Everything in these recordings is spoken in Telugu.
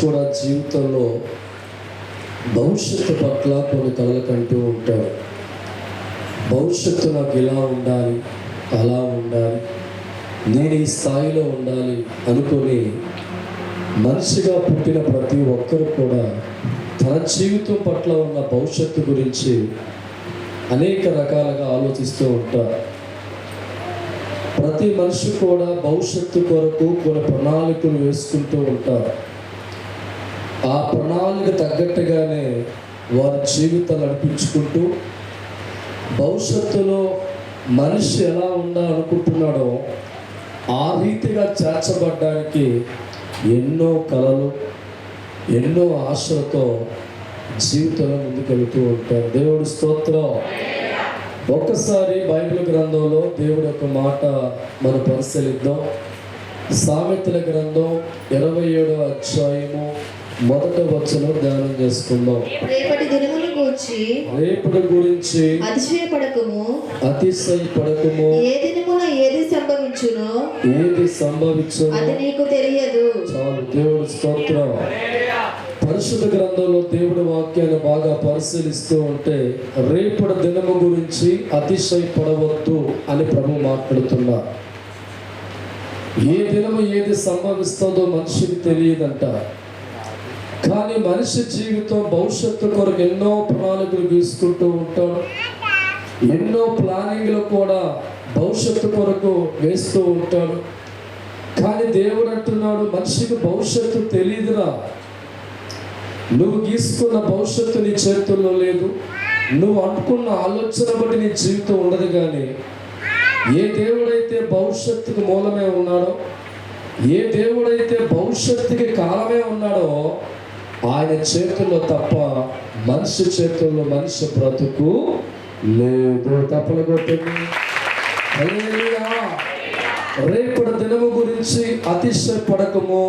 కూడా జీవితంలో భవిష్యత్తు పట్ల కొన్ని కలలు కంటూ ఉంటాడు. భవిష్యత్తు నాకు ఇలా ఉండాలి, అలా ఉండాలి, నేను ఈ స్థాయిలో ఉండాలి అనుకొని మనిషిగా పుట్టిన ప్రతి ఒక్కరు కూడా తన జీవితం పట్ల ఉన్న భవిష్యత్తు గురించి అనేక రకాలుగా ఆలోచిస్తూ ఉంటారు. ప్రతి మనిషి కూడా భవిష్యత్తు కొరకు కొన్ని ప్రణాళికలు వేసుకుంటూ ఉంటారు. ఆ ప్రణాళిక తగ్గట్టుగానే వారి జీవితాలు నడిపించుకుంటూ భవిష్యత్తులో మనిషి ఎలా ఉండాలనుకుంటున్నాడో ఆ రీతిగా చేర్చబడ్డానికి ఎన్నో కలలు, ఎన్నో ఆశలతో జీవితంలో ముందుకెళ్తూ ఉంటారు. దేవుడి స్తోత్రం. ఒక్కసారి బైబిల్ గ్రంథంలో దేవుడి యొక్క మాట మనం పరిశీలిద్దాం. సామెతల గ్రంథం 27వ అధ్యాయము 1వ వచనం ధ్యానం చేసుకుందాం. రేపటి గురించి అతిశయపడకము. ఏ దినమున ఏది సంభవించునో అది నీకు తెలియదు. చాలు. దేవుడి స్తోత్రం. పరిశుద్ధ గ్రంథంలో దేవుడి వాక్యాన్ని బాగా పరిశీలిస్తూ ఉంటే రేపటి దినము గురించి అతిశయపడవద్దు అని ప్రభు మాట్లాడుతున్నారు. ఏ దినము ఏది సంభవిస్తుందో మనిషికి తెలియదంట. కానీ మనిషి జీవితం భవిష్యత్తు కొరకు ఎన్నో ప్రణాళికలు గీసుకుంటూ ఉంటాడు. ఎన్నో ప్లానింగ్లు కూడా భవిష్యత్తు కొరకు వేస్తూ ఉంటాడు. కానీ దేవుడు అంటున్నాడు, మనిషికి భవిష్యత్తు తెలియదురా. నువ్వు గీసుకున్న భవిష్యత్తు నీ చేతుల్లో లేదు. నువ్వు అనుకున్న ఆలోచన బట్టి నీ జీవితం ఉండదు. కానీ ఏ దేవుడైతే భవిష్యత్తుకు మూలమే ఉన్నాడో, ఏ దేవుడైతే భవిష్యత్తుకి కాలమే ఉన్నాడో ఆయన చేతుల్లో తప్ప మనిషి చేతుల్లో మనిషి బ్రతుకు లేదు. తప్పలు కొట్టింది. రేపటి దినము గురించి అతిశయపడకము.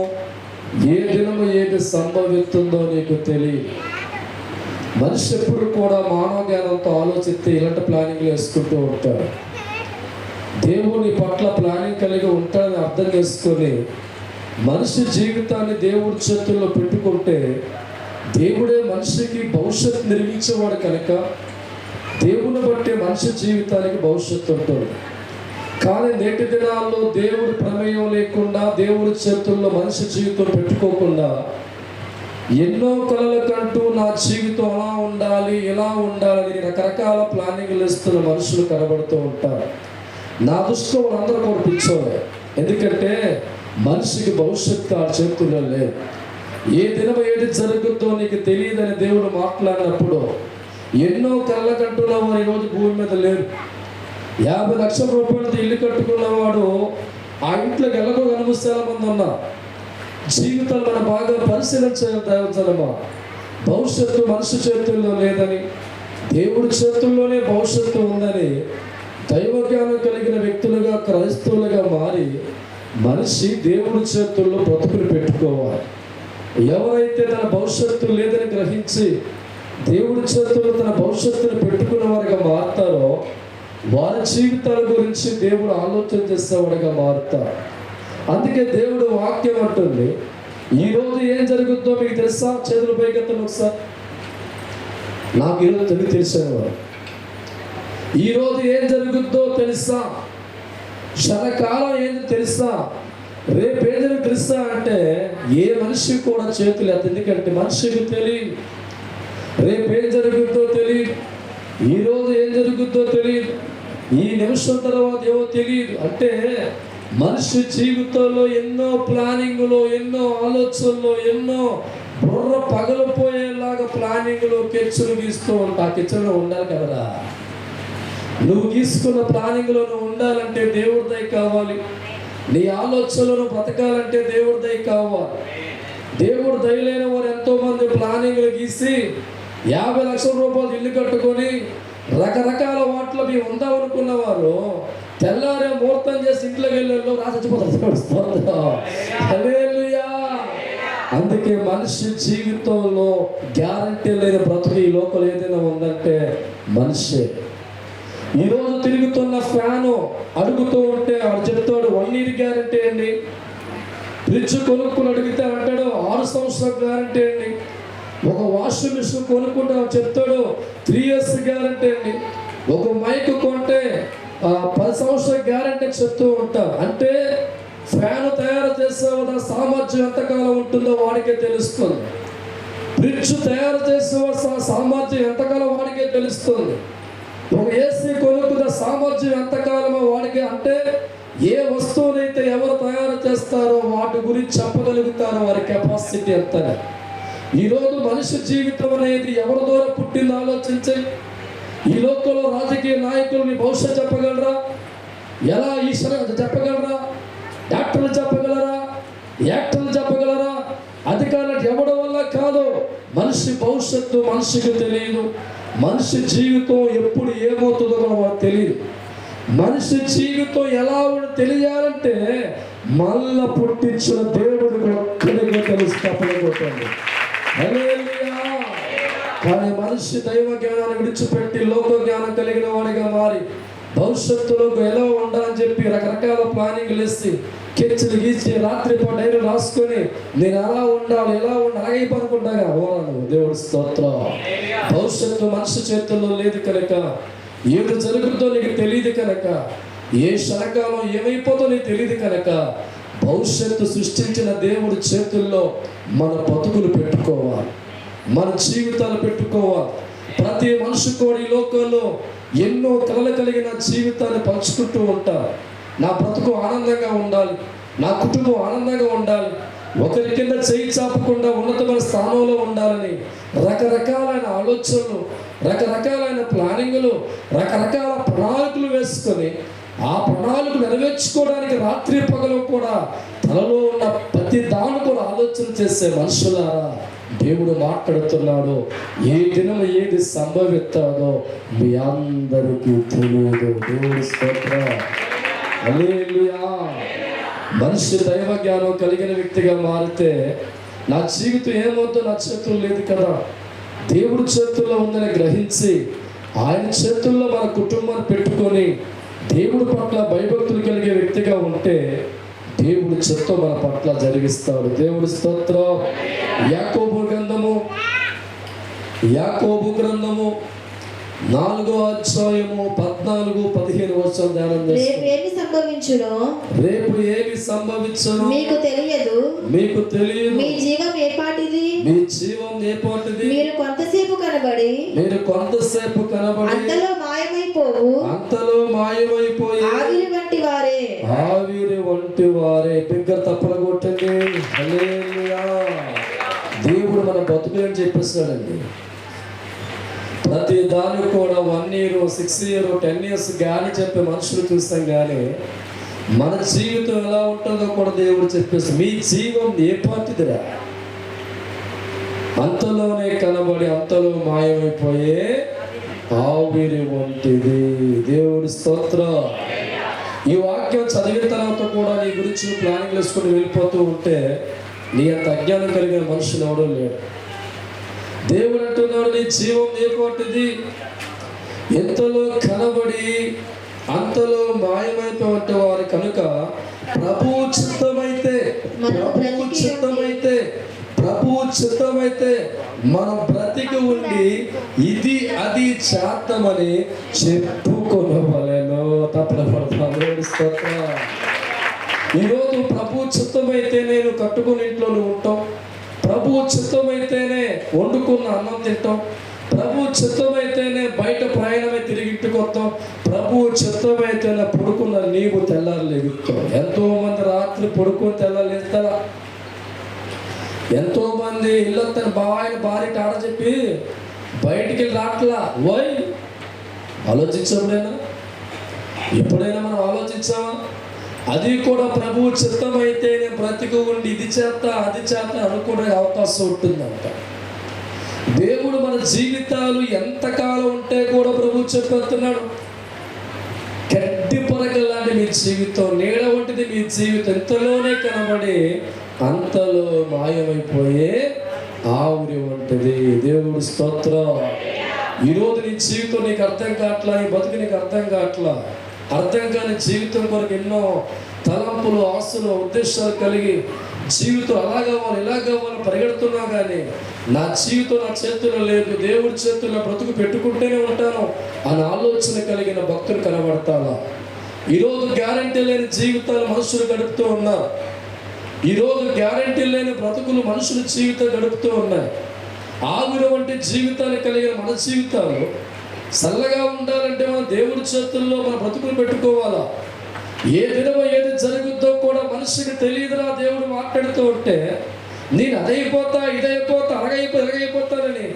ఏ దినము ఏది సంభవిస్తుందో నీకు తెలియదు. మనిషి ఎప్పుడు కూడా మానవ జ్ఞానంతో ఆలోచిస్తే ఇలాంటి ప్లానింగ్లు వేసుకుంటూ ఉంటాడు. దేవుని పట్ల ప్లానింగ్ కలిగి ఉంటాడని అర్థం చేసుకొని మనిషి జీవితాన్ని దేవుడి చేతుల్లో పెట్టుకుంటే దేవుడే మనిషికి భవిష్యత్తు నిర్మించేవాడు కనుక దేవుని బట్టే మనిషి జీవితానికి భవిష్యత్తు ఉంటుంది. కానీ నేటి దినాల్లో దేవుడి ప్రమేయం లేకుండా దేవుడి చేతుల్లో మనిషి జీవితం పెట్టుకోకుండా ఎన్నో కలలు కంటూ నా జీవితం అలా ఉండాలి, ఇలా ఉండాలని రకరకాల ప్లానింగ్లు ఇస్తున్న మనుషులు కనబడుతూ ఉంటారు. నా దృష్టిలో వాళ్ళందరూ కూడా పిచ్చోలే. ఎందుకంటే మనిషికి భవిష్యత్తు ఆ చేతుల్లో లేదు. ఏ దినం ఏది జరుగుతుందో నీకు తెలియదని దేవుడు మాట్లాడినప్పుడు ఎన్నో కళ్ళ కంటున్నవారు ఈరోజు భూమి మీద లేరు. 50 లక్షల రూపాయలతో ఇల్లు కట్టుకున్నవాడు ఆ ఇంట్లోకి ఎలాగో కనిపిస్తేలా మంది ఉన్నారు. జీవితాలు మనం బాగా పరిశీలించాలి. దేవతలమా, భవిష్యత్తు మనిషి చేతుల్లో లేదని, దేవుడి చేతుల్లోనే భవిష్యత్తు ఉందని దైవజ్ఞానం కలిగిన వ్యక్తులుగా, క్రైస్తవులుగా మారి మనిషి దేవుడి చేతుల్లో బ్రతుకులు పెట్టుకోవాలి. ఎవరైతే తన భవిష్యత్తు లేదని గ్రహించి దేవుడి చేతుల్లో తన భవిష్యత్తును పెట్టుకున్న వారిగా మారుతారో వారి జీవితాల గురించి దేవుడు ఆలోచన చేసేవాడిగా మారుతారు. అందుకే దేవుడు వాక్యం అంటుంది, ఈరోజు ఏం జరుగుతుందో మీకు తెలుసా? చేతులు పైకెత్తండి ఒకసారి. నాకు ఈరోజు తెలిసేవారు. ఈరోజు ఏం జరుగుతుందో తెలుసా? క్షణకాలం ఏంది తెలుసా? రేపు ఏం జరుగుతుందో తెలుసా అంటే ఏ మనిషి కూడా చేతులు ఎత్త. ఎందుకంటే మనిషికి తెలియదు. రేపు ఏం జరుగుతుందో తెలియదు. ఈరోజు ఏం జరుగుతుందో తెలియదు. ఈ నిమిషం తర్వాత ఏమో తెలియదు. అంటే మనిషి జీవితంలో ఎన్నో ప్లానింగ్లో, ఎన్నో ఆలోచనలో, ఎన్నో బుర్ర పగలిపోయేలాగా ప్లానింగ్లో కెచ్చులు గీస్తూ ఉంటా. ఆ కెచ్చులో ఉండాలి కదరా. నువ్వు గీసుకున్న ప్లానింగ్లో నువ్వు ఉండాలంటే దేవుడి దయ కావాలి. నీ ఆలోచనలను బ్రతకాలంటే దేవుడి దయ కావాలి. దేవుడు దయలేని వారు ఎంతోమంది ప్లానింగ్లు గీసి 50 లక్షల రూపాయలు ఇల్లు కట్టుకొని రకరకాల వాటిలో మేము ఉందామనుకున్న వారు తెల్లారే ముహూర్తం చేసి ఇంట్లోకి వెళ్ళి రాసిపోతారు. అందుకే మనిషి జీవితంలో గ్యారంటీ లేని బ్రతుకు ఈ లోకల్ ఏదైనా ఉందంటే మనిషే. ఈరోజు తిరుగుతున్న ఫ్యాను అడుగుతూ ఉంటే వాడు చెప్తాడు 1 year గ్యారంటీ అండి, ఫ్రిడ్జ్ కొనుక్కుని అడిగితే అంటాడు 6 సంవత్సరాల గ్యారంటీ అండి. ఒక వాషింగ్ మిషన్ కొనుక్కుంటే చెప్తాడు 3 years గ్యారంటీ అండి. ఒక మైక్ కొంటే 10 సంవత్సరాల గ్యారంటీ చెప్తూ ఉంటారు. అంటే ఫ్యాన్ తయారు చేసే సామర్థ్యం ఎంతకాలం ఉంటుందో వాడికే తెలుస్తుంది. ఫ్రిడ్జ్ తయారు చేసే సామర్థ్యం ఎంతకాలం వాడికే తెలుస్తుంది. ఒక ఏసీ కొనుక్కున్న సామర్థ్యం ఎంతకాలమో వాడికి. అంటే ఏ వస్తువునైతే ఎవరు తయారు చేస్తారో వాటి గురించి చెప్పగలుగుతారో వారి కెపాసిటీ ఎంత. ఈరోజు మనిషి జీవితం అనేది ఎవరి ద్వారా పుట్టిందో ఆలోచించే. ఈ లోకంలో రాజకీయ నాయకులని భవిష్యత్తు చెప్పగలరా? ఎలా ఈశ్వర చెప్పగలరా? డాక్టర్లు చెప్పగలరా? యాక్టర్లు చెప్పగలరా? అధికారులు ఎవరి వల్ల కాదు. మనిషి భవిష్యత్తు మనిషికి తెలియదు. మనిషి జీవితం ఎప్పుడు ఏమవుతుందో మనకు తెలియదు. మనిషి జీవితం ఎలా తెలియాలంటే మళ్ళా పుట్టించిన దేవుడికి ఒక్కడిగా తెలుసు, తప్పలేకపోతుంది. కానీ మనిషి దైవ జ్ఞానాన్ని విడిచిపెట్టి లోక జ్ఞానం కలిగిన వాడిగా మారి భవిష్యత్తులో ఎలా ఉండాలని చెప్పి రకరకాల ప్లానింగ్లు వేసి కెచ్చులు గీసి రాత్రి డైరీ రాసుకొని నేను ఎలా ఉండాలి ఎలా ఉండాలి అలాగే పనుకుంటాగా ఓరాను. దేవుడి స్తోత్రం. భవిష్యత్తు మనిషి చేతుల్లో లేదు కనుక, ఏది జరుగుతుందో నీకు తెలియదు కనుక, ఏ క్షణకాలం ఏమైపోతుందో నీకు తెలియదు కనుక, భవిష్యత్తు సృష్టించిన దేవుడి చేతుల్లో మన బతుకులు పెట్టుకోవాలి, మన జీవితాలు పెట్టుకోవాలి. ప్రతి మనిషి కూడా ఈ లోకంలో ఎన్నో కలలు కలిగిన జీవితాన్ని పంచుకుంటూ ఉంటారు. నా బ్రతుకు ఆనందంగా ఉండాలి, నా కుటుంబం ఆనందంగా ఉండాలి, ఒకరి కింద చేయి చాపకుండా ఉన్నతమైన స్థానంలో ఉండాలని రకరకాలైన ఆలోచనలు, రకరకాలైన ప్లానింగ్లు, రకరకాల ప్రణాళికలు వేసుకొని ఆ ప్రణాళికలు నెరవేర్చుకోవడానికి రాత్రి పగలు కూడా తనలో ఉన్న ప్రతి దాన్ని కూడా ఆలోచన చేసే మనుషులారా, దేవుడు మాట్లాడుతున్నాడు. ఏ దినం ఏది సంభవిస్తాడో మీ అందరికీ తెలియదు. దేవుడి స్తోత్రం. హల్లెలూయా. మనిషి దైవ జ్ఞానం కలిగిన వ్యక్తిగా మారితే నా జీవితం ఏమవుతుందో నా చేతుల్లో లేదు కదా, దేవుడి చేతుల్లో ఉందని గ్రహించి ఆయన చేతుల్లో మన కుటుంబాన్ని పెట్టుకొని దేవుడి పట్ల భయభక్తులు కలిగే వ్యక్తిగా ఉంటే దేవుడి చిత్తం మన పట్ల జరిగిస్తాడు. దేవుడి స్తోత్రం. యాకోబు గ్రంథము 4వ అధ్యాయము 14-15 ధ్యానం చేస్తాం. రేపు ఏమి సంభవించునో మీకు తెలియదు. మీ జీవం ఏపాటిది. మీరు కొంతసేపు కనబడి అంతలో మాయమైపోయి ఆవిరి వంటి వారే. బిగ్గర తప్పల కొట్టండి. హల్లెలూయా. దేవుడు మన బతుకు అని చెప్పేస్తాడండి. ప్రతి దానికి కూడా 1 year 6 years 10 years కానీ చెప్పే మనుషులు చూస్తాం, కానీ మన జీవితం ఎలా ఉంటుందో కూడా దేవుడు చెప్పేసి మీ జీవం ఏ పాటిదిరా, అంతలోనే కనబడి అంతలో మాయమైపోయే ఆవిరి వంటిది. దేవుడి స్తోత్రం. ఈ వాక్యం చదివిన తర్వాత కూడా నీ గురించి ప్లానింగ్ వేసుకొని వెళ్ళిపోతూ ఉంటే నీ అంత అజ్ఞానం కలిగిన మనుషులు ఎవడో లేడు. దేవుడు అంటున్నాడు నీ జీవం ఏపాటిది, ఎంతలో కనబడి అంతలో మాయమైపోయిన వారు కనుక ప్రభువు చిత్తమైతే మనం బ్రతికి ఉండి ఇది అది చేద్దామని చెప్పుకొనవలెను. తప్పడపడతాను. ఈరోజు ప్రభు చిత్తమైతే నేను కట్టుకుని ఇంట్లోనే ఉంటాం, ప్రభు చిత్తమైతేనే వండుకున్న అన్నం తింటాం, ప్రభు చిత్తమైతేనే బయట ప్రయాణమే తిరిగి ఇంటికొస్తాం, ప్రభు చిత్తమైతేనే పడుకున్న నీవు తెల్లారు లేగుతాం. ఎంతో మంది రాత్రి పడుకుని తెల్లారు లేస్తారా? ఎంతో మంది ఇల్లు తన భార్య ఆడ చెప్పి బయటికి వెళ్ళి రాట్లా. ఓయ్ ఆలోచించాముడైనా ఎప్పుడైనా మనం ఆలోచించామా? అది కూడా ప్రభువు చిత్తమైతే నేను బ్రతికి ఉండి ఇది చేత అది చేత అనుకునే అవకాశం ఉంటుందంట. దేవుడు మన జీవితాలు ఎంతకాలం ఉంటే కూడా ప్రభువు చెప్పేస్తున్నాడు, గడ్డి పరకలాంటి మీ జీవితం, నీడ వంటిది మీ జీవితం, ఎంతలోనే కనబడి అంతలో మాయమైపోయే ఆవిరి వంటిది. దేవుడి స్తోత్రం. ఈరోజు నీ జీవితం నీకు అర్థం కావట్లా, ఈ బతుకు నీకు అర్థం కావట్లా. అర్థం కాని జీవితం కొరకు ఎన్నో తలంపులు, ఆశలు, ఉద్దేశాలు కలిగి జీవితం అలా కావాలి ఇలా కావాలి పరిగెడుతున్నా కానీ నా జీవితం నా చేతుల్లో లేదు, దేవుడి చేతుల్లో బ్రతుకు పెట్టుకుంటూనే ఉంటాను అని ఆలోచన కలిగిన భక్తులు కనబడతారా? ఈరోజు గ్యారంటీ లేని జీవితాలు మనుషులు గడుపుతూ ఉన్నారు. ఈరోజు గ్యారంటీ లేని బ్రతుకులు మనుషుల జీవితం గడుపుతూ ఉన్నాయి. ఆవిరి వంటి జీవితాన్ని కలిగిన మన జీవితాలు చల్లగా ఉండాలంటే మన దేవుడి చేతుల్లో మన బ్రతుకులు పెట్టుకోవాలా? ఏ దినమో ఏది జరుగుద్దో కూడా మనిషికి తెలియదురా. దేవుడు మాట్లాడుతూ ఉంటే నేను అదైపోతా ఇదైపోతా ఎలాగైపోతానని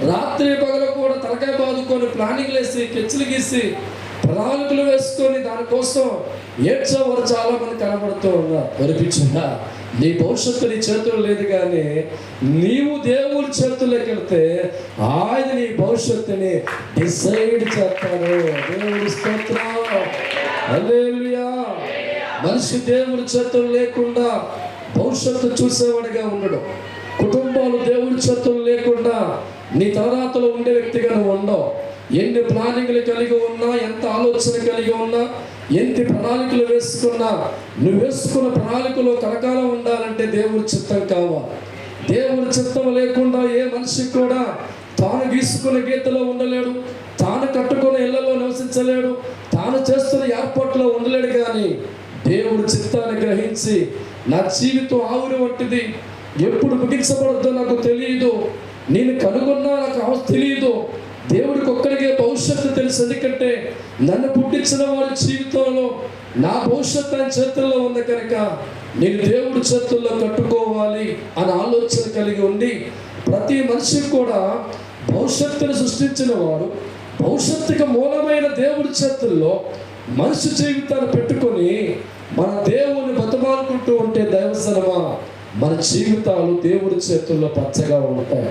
రాత్రి పగలు కూడా తలకాయ బాదుకొని ప్లానింగ్లు వేసి కెచ్చులు గీసి ప్రణాళికలు వేసుకొని దానికోసం ఏడ్చేవారు చాలా మంది కనబడుతూ ఉన్నారు. అనిపించిందా? నీ భవిష్యత్తు నీ చేతుల్లో లేదు, కానీ నీవు దేవుడి చేతుల్లోకి వెళ్తే ఆయన నీ భవిష్యత్తుని డిసైడ్ చేస్తాడు. దేవుడి స్తోత్రం, హల్లెలూయా. మనిషి దేవుడి చేతులు లేకుండా భవిష్యత్తు చూసేవాడిగా ఉండడు. కుటుంబాలు దేవుడి చేతులు లేకుండా నీ తలరాతలో ఉండే వ్యక్తిగా నువ్వు ఉండవు. ఎన్ని ప్లానింగ్లు కలిగి ఉన్నా, ఎంత ఆలోచన కలిగి ఉన్నా, ఎన్ని ప్రణాళికలు వేసుకున్నా, నువ్వు వేసుకున్న ప్రణాళికలో కలకాలం ఉండాలంటే దేవుడి చిత్తం కావాలి. దేవుడి చిత్తం లేకుండా ఏ మనిషి కూడా తాను గీసుకున్న గీతలో ఉండలేడు, తాను కట్టుకున్న ఇళ్లలో నివసించలేడు, తాను చేస్తున్న ఏర్పాట్లో ఉండలేడు. కానీ దేవుడి చిత్తాన్ని గ్రహించి నా జీవితం ఆవిరి వంటిది, ఎప్పుడు ముగించబడద్దో నాకు తెలియదు, నేను కనుగొన్నా నాకు తెలియదు, దేవుడికి ఒక్కడికే భవిష్యత్తు తెలుసు. ఎందుకంటే నన్ను పుట్టించిన వారి జీవితంలో నా భవిష్యత్తు ఆయన చేతుల్లో ఉంది కనుక నేను దేవుడి చేతుల్లో కట్టుకోవాలి అని ఆలోచన కలిగి ఉండి, ప్రతి మనిషికి కూడా భవిష్యత్తును సృష్టించిన వాడు, భవిష్యత్తుకు మూలమైన దేవుడి చేతుల్లో మనిషి జీవితాన్ని పెట్టుకొని మన దేవుని బతమాలుకుంటూ ఉంటే దైవసనమా మన జీవితాలు దేవుడి చేతుల్లో పచ్చగా ఉంటాయి.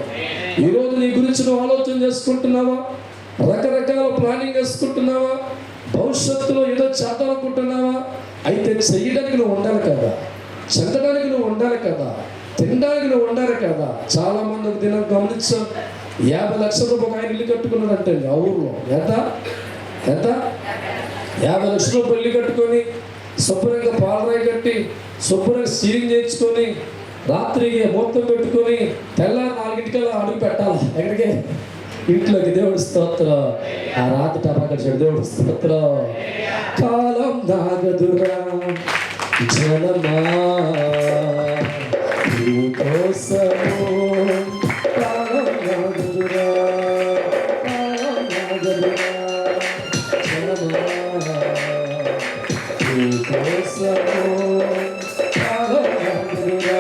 ఈరోజు నీ గురించి నువ్వు ఆలోచన చేసుకుంటున్నావా? రకరకాల ప్లానింగ్ వేసుకుంటున్నావా? భవిష్యత్తులో ఏదో చేద్దామనుకుంటున్నావా? అయితే చేయడానికి నువ్వు ఉండాలి కదా, చెందడానికి నువ్వు ఉండాలి కదా, తినడానికి నువ్వు ఉండాలి కదా. చాలా మంది ఒక దినం గమనించాం, 50 లక్షల రూపాయలు ఆయన ఇల్లు కట్టుకున్నాడంటే ఆ ఊర్లో. ఎంత 50 లక్షల రూపాయలు ఇల్లు కట్టుకొని శుభ్రంగా పాలరాయి కట్టి శుభ్రంగా సీలింగ్ చేయించుకొని రాత్రికి మొత్తం పెట్టుకొని తెల్లారి 4 అడుగు పెట్టాలి. ఎక్కడికి? ఇంట్లోకి. దేవుడి స్తోత్రం. ఆ రాత్రి టపాకడిచాడు. దేవుడి స్తోత్రం. కాలం నాగదురా జనమా కోసము, కాలం నాగదురా, కాలం నాగదురా జనమా కోసము, కాలం నాగదురా.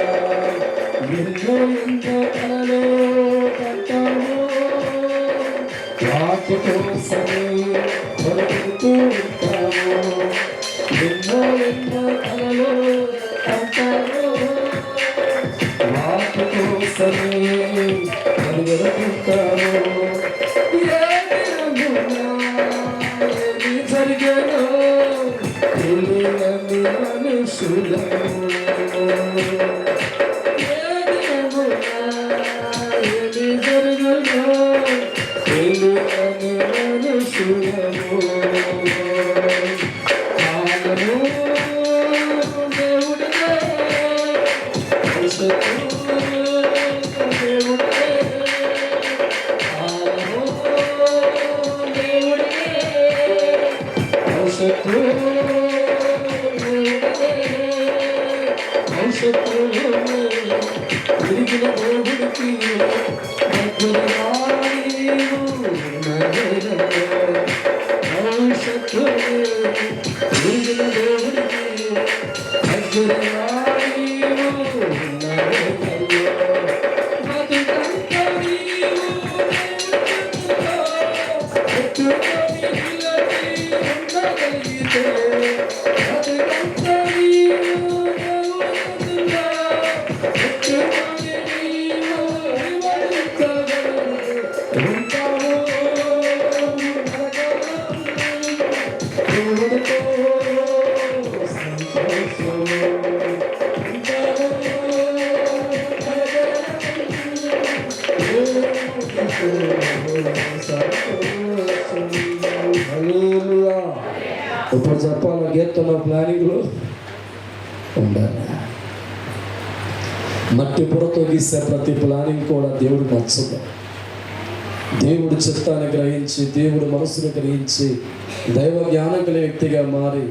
ఎన్నో కలలో కట్టాము, వాటి కోసమే బ్రతుకుతూ ఉంటాము. ఎన్నో కలలో కట్టాము, వాటి కోసమే బ్రతుకుతాము. ఏది జరిగేనో తెలియని మనుషులము, ఏది జరగనో తెలియని మనుషులము. కాలము దేవుడిదే, భవిష్యత్తు దేవుడిదే. కాలము దేవుడిదే, భవిష్యత్తు దేవుడిదే. భవిష్యత్తు తిరిగిన దేవుడికి భవిష్యత్తు తిరిగిన దేవుడికి ఇప్పుడు చెప్పాలి, గీస్తున్న ప్లానింగ్లో ఉండాలి. మట్టి పొరతో గీసే ప్రతి ప్లానింగ్ కూడా దేవుడు నచ్చదు. దేవుడు చిత్తాన్ని గ్రహించి, దేవుడు మనసును గ్రహించి, దైవ జ్ఞానం కలిగే వ్యక్తిగా మారి,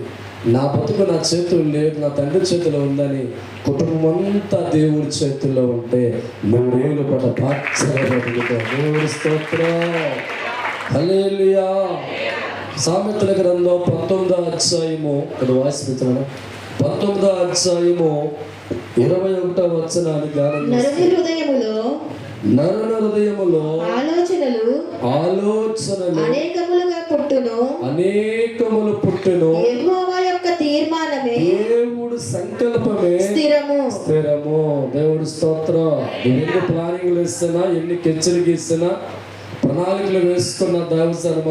నా బతుకు నా చేతుల్లో లేదు, నా తండ్రి చేతిలో ఉందని కుటుంబం అంతా దేవుడి చేతుల్లో ఉంటే 3 ఏళ్ళు పాటు పాత్రగా దేవుడి స్తోత్రం. హల్లెలూయా. సామెతల గ్రంథం 19వ అధ్యాయము, ఇక్కడ వాయిస్ మిత్రులు, 19వ అధ్యాయము 21వ వచనాన్ని ధ్యానం నరుని హృదయములో ఆలోచనలు అనేకములు పుట్టును. యెహోవా యొక్క తీర్మానమే, దేవుడు సంకల్పమే స్థిరము. దేవుడు స్తోత్రం. ఎన్ని ప్లానింగ్లు వేస్తున్నా, ఎన్ని కెచ్చలు గీస్తున్నా, ప్రణాళికలు వేసుకున్న దైవజనమ,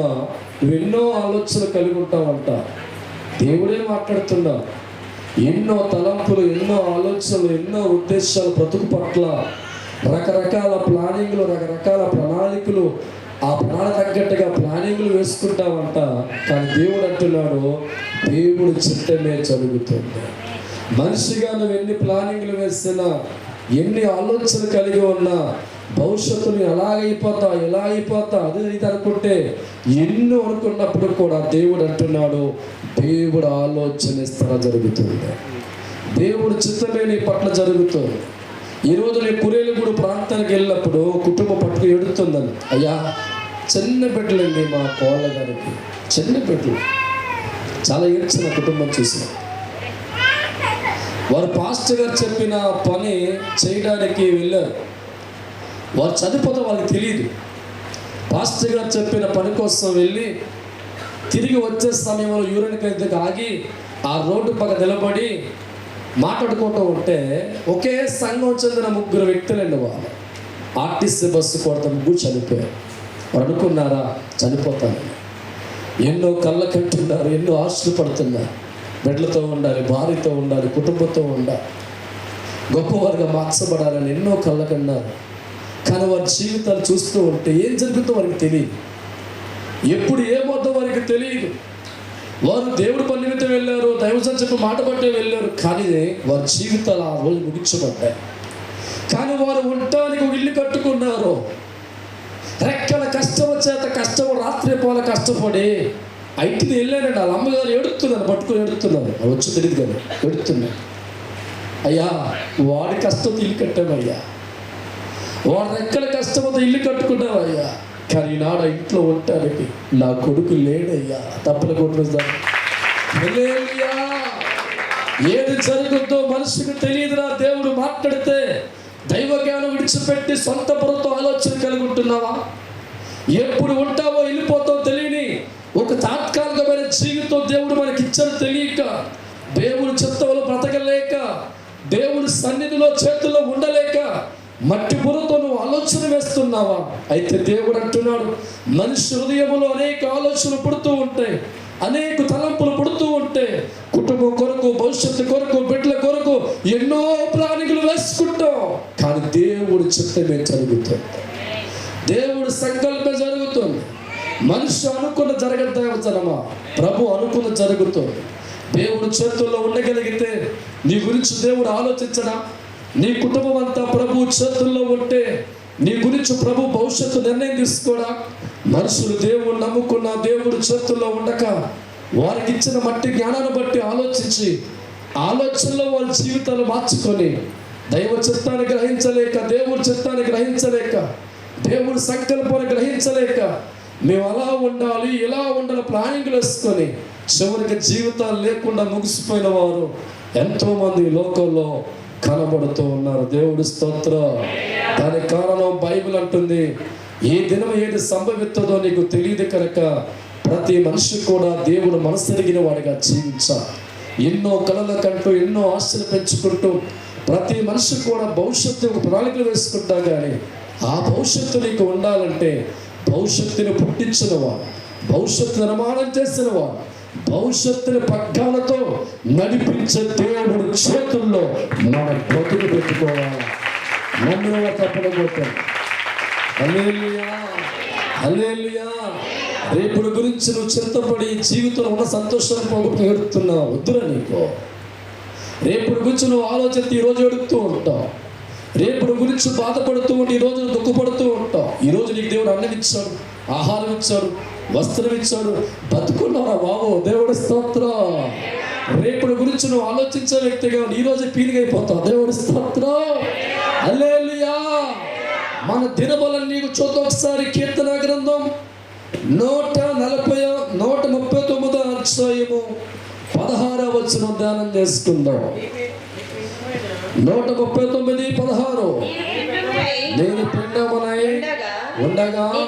నువ్వు ఎన్నో ఆలోచనలు కలిగి ఉంటావంట. దేవుడే మాట్లాడుతున్నా. ఎన్నో తలంపులు, ఎన్నో ఆలోచనలు, ఎన్నో ఉద్దేశాలు బ్రతుకు పట్ల, రకరకాల ప్లానింగ్లు, రకరకాల ప్రణాళికలు, ఆ ప్రణాళిక తగ్గట్టుగా ప్లానింగ్లు వేసుకుంటామంట. కానీ దేవుడు అంటున్నాడు, దేవుడు చిత్తమే జరుగుతుంది. మనిషిగా నువ్వు ఎన్ని ప్లానింగ్లు వేస్తున్నా, ఎన్ని ఆలోచనలు కలిగి ఉన్నా, భవిష్యత్తుని ఎలా అయిపోతా అది ఇది అనుకుంటే, ఎన్నో అనుకున్నప్పుడు కూడా దేవుడు అంటున్నాడు, దేవుడు ఆలోచన స్థిర జరుగుతుంది. దేవుడు చిత్తమే నీ పట్ల జరుగుతుంది. ఈరోజు నేను కురేలుగూడు ప్రాంతానికి వెళ్ళినప్పుడు కుటుంబం పట్టుకు ఎడుతుందని, అయ్యా చిన్న బిడ్డలండి మా కోళ్ళ గారికి, చిన్న బిడ్డలు, చాలా ఏడ్చిన కుటుంబం చూసిన. వారు పాస్టర్ గారు చెప్పిన పని చేయడానికి వెళ్ళారు. వారు చనిపోతే వాళ్ళకి తెలియదు. పాస్టర్ గారు చెప్పిన పని కోసం వెళ్ళి తిరిగి వచ్చే సమయంలో యూరిన్కి దగ్గర ఆగి ఆ రోడ్డు పక్కన నిలబడి మాట్లాడుకుంటూ ఉంటే, ఒకే సంఘం చెందిన 3 వ్యక్తులండి. వాళ్ళు ఆర్టీసీ బస్సు కొడత 3 చనిపోయారు. వారు అనుకున్నారా చనిపోతాను, ఎన్నో కళ్ళ కంటున్నారు, ఎన్నో ఆశలు పడుతున్నారు, బిడ్డలతో ఉండాలి, భార్యతో ఉండాలి, కుటుంబంతో ఉండాలి, గొప్పవారుగా మార్చబడాలని ఎన్నో కళ్ళ కన్నారు. కానీ వారి జీవితాలు చూస్తూ ఉంటే ఏం జరుగుతుందో వారికి తెలియదు, ఎప్పుడు ఏమవుతుందో వారికి తెలియదు. వారు దేవుడి పని నిమిత్తం వెళ్ళారు, దైవజనం చెప్పి మాట పట్టే వెళ్ళారు, కానీ వారి జీవితాలు ఆ రోజు ముగించబడ్డాయి. కానీ వారు ఉండటానికి ఒక ఇల్లు కట్టుకున్నారు. రెక్కల కష్టం చేత రాత్రి పోల కష్టపడి ఐటీని వెళ్ళారండి. వాళ్ళ అమ్మగారు ఏడుతున్నారు, పట్టుకొని ఏడుతున్నారు, వచ్చి తెలియదు కదా, ఏడుతున్నారు. అయ్యా వాడి కష్టంతో ఇల్లు కట్టామయ్యా, వాడి రెక్కల కష్టంతో ఇల్లు కట్టుకున్నామయ్యా, కానీ ఈనాడు ఇంట్లో ఉండటానికి నా కొడుకు లేడయ్యా. తప్పల కొట్టుకుంటాను. ఏది జరుగుతుందో మనిషికి తెలియదురా. దేవుడు మాట్లాడితే దైవ జ్ఞానం విడిచిపెట్టి సొంత పురతో ఆలోచన కలిగి ఉంటున్నావా? ఎప్పుడు ఉంటావో వెళ్ళిపోతావో తెలియని ఒక తాత్కాలికమైన జీవితం దేవుడు మనకి ఇచ్చారు తెలియక, దేవుడు చిత్తంలో బ్రతకలేక, దేవుడి సన్నిధిలో చేతుల్లో ఉండలేక మట్టి బుర్రతో నువ్వు ఆలోచన వేస్తున్నావా? అయితే దేవుడు అంటున్నాడు, మనిషి హృదయంలో అనేక ఆలోచనలు పుడుతూ ఉంటాయి, అనేక తలంపులు పుడుతూ ఉంటే, కుటుంబం కొరకు, భవిష్యత్తు కొరకు, బిడ్డల కొరకు ఎన్నో ప్లానింగ్లు వేసుకుంటాం. కానీ దేవుడు చిత్తమే జరుగుతుంది, దేవుడు సంకల్పం జరుగుతుంది. మనిషి అనుకున్న జరగదమా, ప్రభు అనుకున్న జరుగుతుంది. దేవుడు చేతుల్లో ఉండగలిగితే నీ గురించి దేవుడు ఆలోచించడా? నీ కుటుంబం అంతా ప్రభు చేతుల్లో ఉంటే నీ గురించి ప్రభు భవిష్యత్తు నిర్ణయం తీసుకోడా? మనుషులు దేవుడు నమ్ముకున్న దేవుడు చేతుల్లో ఉండక వారికి ఇచ్చిన మట్టి జ్ఞానాన్ని బట్టి ఆలోచించి ఆలోచనలో వాళ్ళ జీవితాలు మార్చుకొని దైవ చిత్తాన్ని గ్రహించలేక, దేవుడి చిత్తాన్ని గ్రహించలేక, దేవుడి సంకల్పాన్ని గ్రహించలేక, మేము అలా ఉండాలి ఇలా ఉండాలి ప్లానింగ్లు వేసుకొని చివరికి జీవితాలు లేకుండా ముగిసిపోయిన వారు ఎంతోమంది లోకంలో కనబడుతూ ఉన్నారు. దేవుడి స్తోత్రం. దానికి కారణం బైబిల్ అంటుంది, ఏ దినం ఏది సంభవిస్తుందో నీకు తెలియదు కనుక ప్రతి మనిషి కూడా దేవుడు మనసెరిగిన వాడిగా జీవించాలి. ఎన్నో కలల కంటూ ఎన్నో ఆశలు పెంచుకుంటూ ప్రతి మనిషి కూడా భవిష్యత్తు ప్రణాళికలు వేసుకుంటా. కానీ ఆ భవిష్యత్తు నీకు ఉండాలంటే భవిష్యత్తుని పుట్టించిన వాడు, భవిష్యత్తు నిర్మాణం చేసిన వాడు, భవిష్యత్తుని పగ్గాలతో నడిపించే దేవుడు చేతుల్లో మన బ్రతుకు పెట్టుకోవాలి. నమ్మిన తప్పకపోతాం. హల్లెలూయా, హల్లెలూయా. రేపుడు గురించి నువ్వు చింతపడి జీవితంలో ఉన్న సంతోషాన్ని పోగొట్టుతున్నావు. వద్దురా నీకు. రేపుడు గురించి నువ్వు ఆలోచిస్తే ఈరోజు ఎడుతూ ఉంటావు. రేపటి గురించి బాధపడుతూ ఉండి ఈరోజు దుఃఖపడుతూ ఉంటావు. ఈరోజు నీకు దేవుడు అన్నం ఇచ్చాడు, ఆహారం ఇచ్చాడు, వస్త్రం ఇచ్చాడు, బతుకున్నారా బాబు, దేవుడి స్తోత్రం. రేపటి గురించి నువ్వు ఆలోచించే వ్యక్తిగా ఈరోజు పీలిగా అయిపోతావు, దేవుడి స్తోత్రం. హల్లెలూయా. మన దినములన్నీ చూద్దాం ఒకసారి. కీర్తన గ్రంథం 139 అధ్యాయము 16వ వచనం ధ్యానం చేసుకుందాం. 139:16. నేను పిండమునై ఉండగా నీ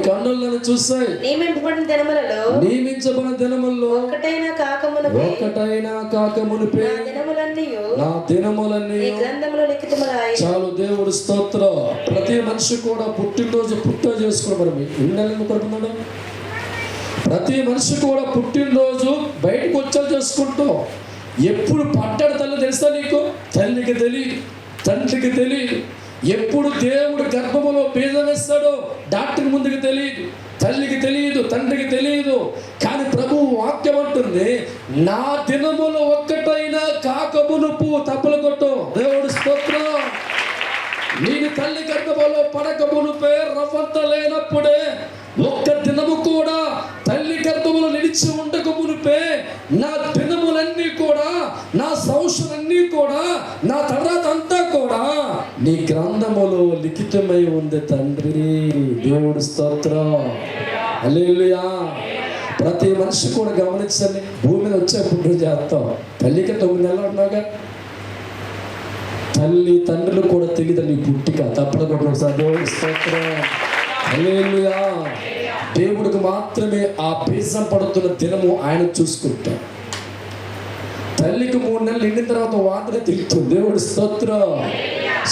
కన్నులను చూసాయి. నియమించబడిన దినములలో ఒక్కటైనా కాకమునుపే నా దినములన్నీ. చాలు, దేవుడు స్తోత్రం. ప్రతి మనిషి కూడా పుట్టినరోజు చేసుకున్నాడు. మరి ఇళ్ళని కొడుకున్నాడు. ప్రతి మనిషి కూడా పుట్టినరోజు బయటకు వచ్చా చేసుకుంటాం. ఎప్పుడు పడ్డాడు తల్లి తెలుసా నీకు? తల్లికి తెలియదు, తండ్రికి తెలియదు. ఎప్పుడు దేవుడు గర్భములో బీజం వేస్తాడో డాక్టర్ ముందుకు తెలియదు, తల్లికి తెలియదు, తండ్రికి తెలియదు. కానీ ప్రభువు వాక్యం అంటుంది, నా దినములో ఒక్కటైనా కాకమునుపు. తప్పులు కొట్టు, దేవుడు స్తోత్రం. నేను తల్లి గర్భములో పడకమునుపే రవ్వంత లేనప్పుడే, ఒక్క దినము కూడా తల్లి గర్భములో నిలిచి ఉండక మునిపే నా దినములన్నీ కూడా, నా సంవత్సరాలన్నీ కూడా, నా తర్వాత అంతా కూడా నీ గ్రంథములో లిఖితమై ఉంది తండ్రి. దేవుడు స్తోత్రం. హల్లెలూయా. ప్రతి మనిషి కూడా గమనించండి. భూమి మీద వచ్చేప్పుడు చేస్తాం. తల్లికి 9 నెలలు ఉన్నాగా, తల్లి తండ్రులు కూడా తెలియదు నీ పుట్టిక. తప్పదు ఒకసారి. దేవుడు స్తోత్రం. హల్లెలూయా. దేవుడికి మాత్రమే ఆ బీజం పడుతున్న దినము ఆయన చూసుకుంటాం. తల్లికి 3 నెలలు నిండిన తర్వాత వాతనే తిరుగుతుంది. దేవుడి స్తోత్రం.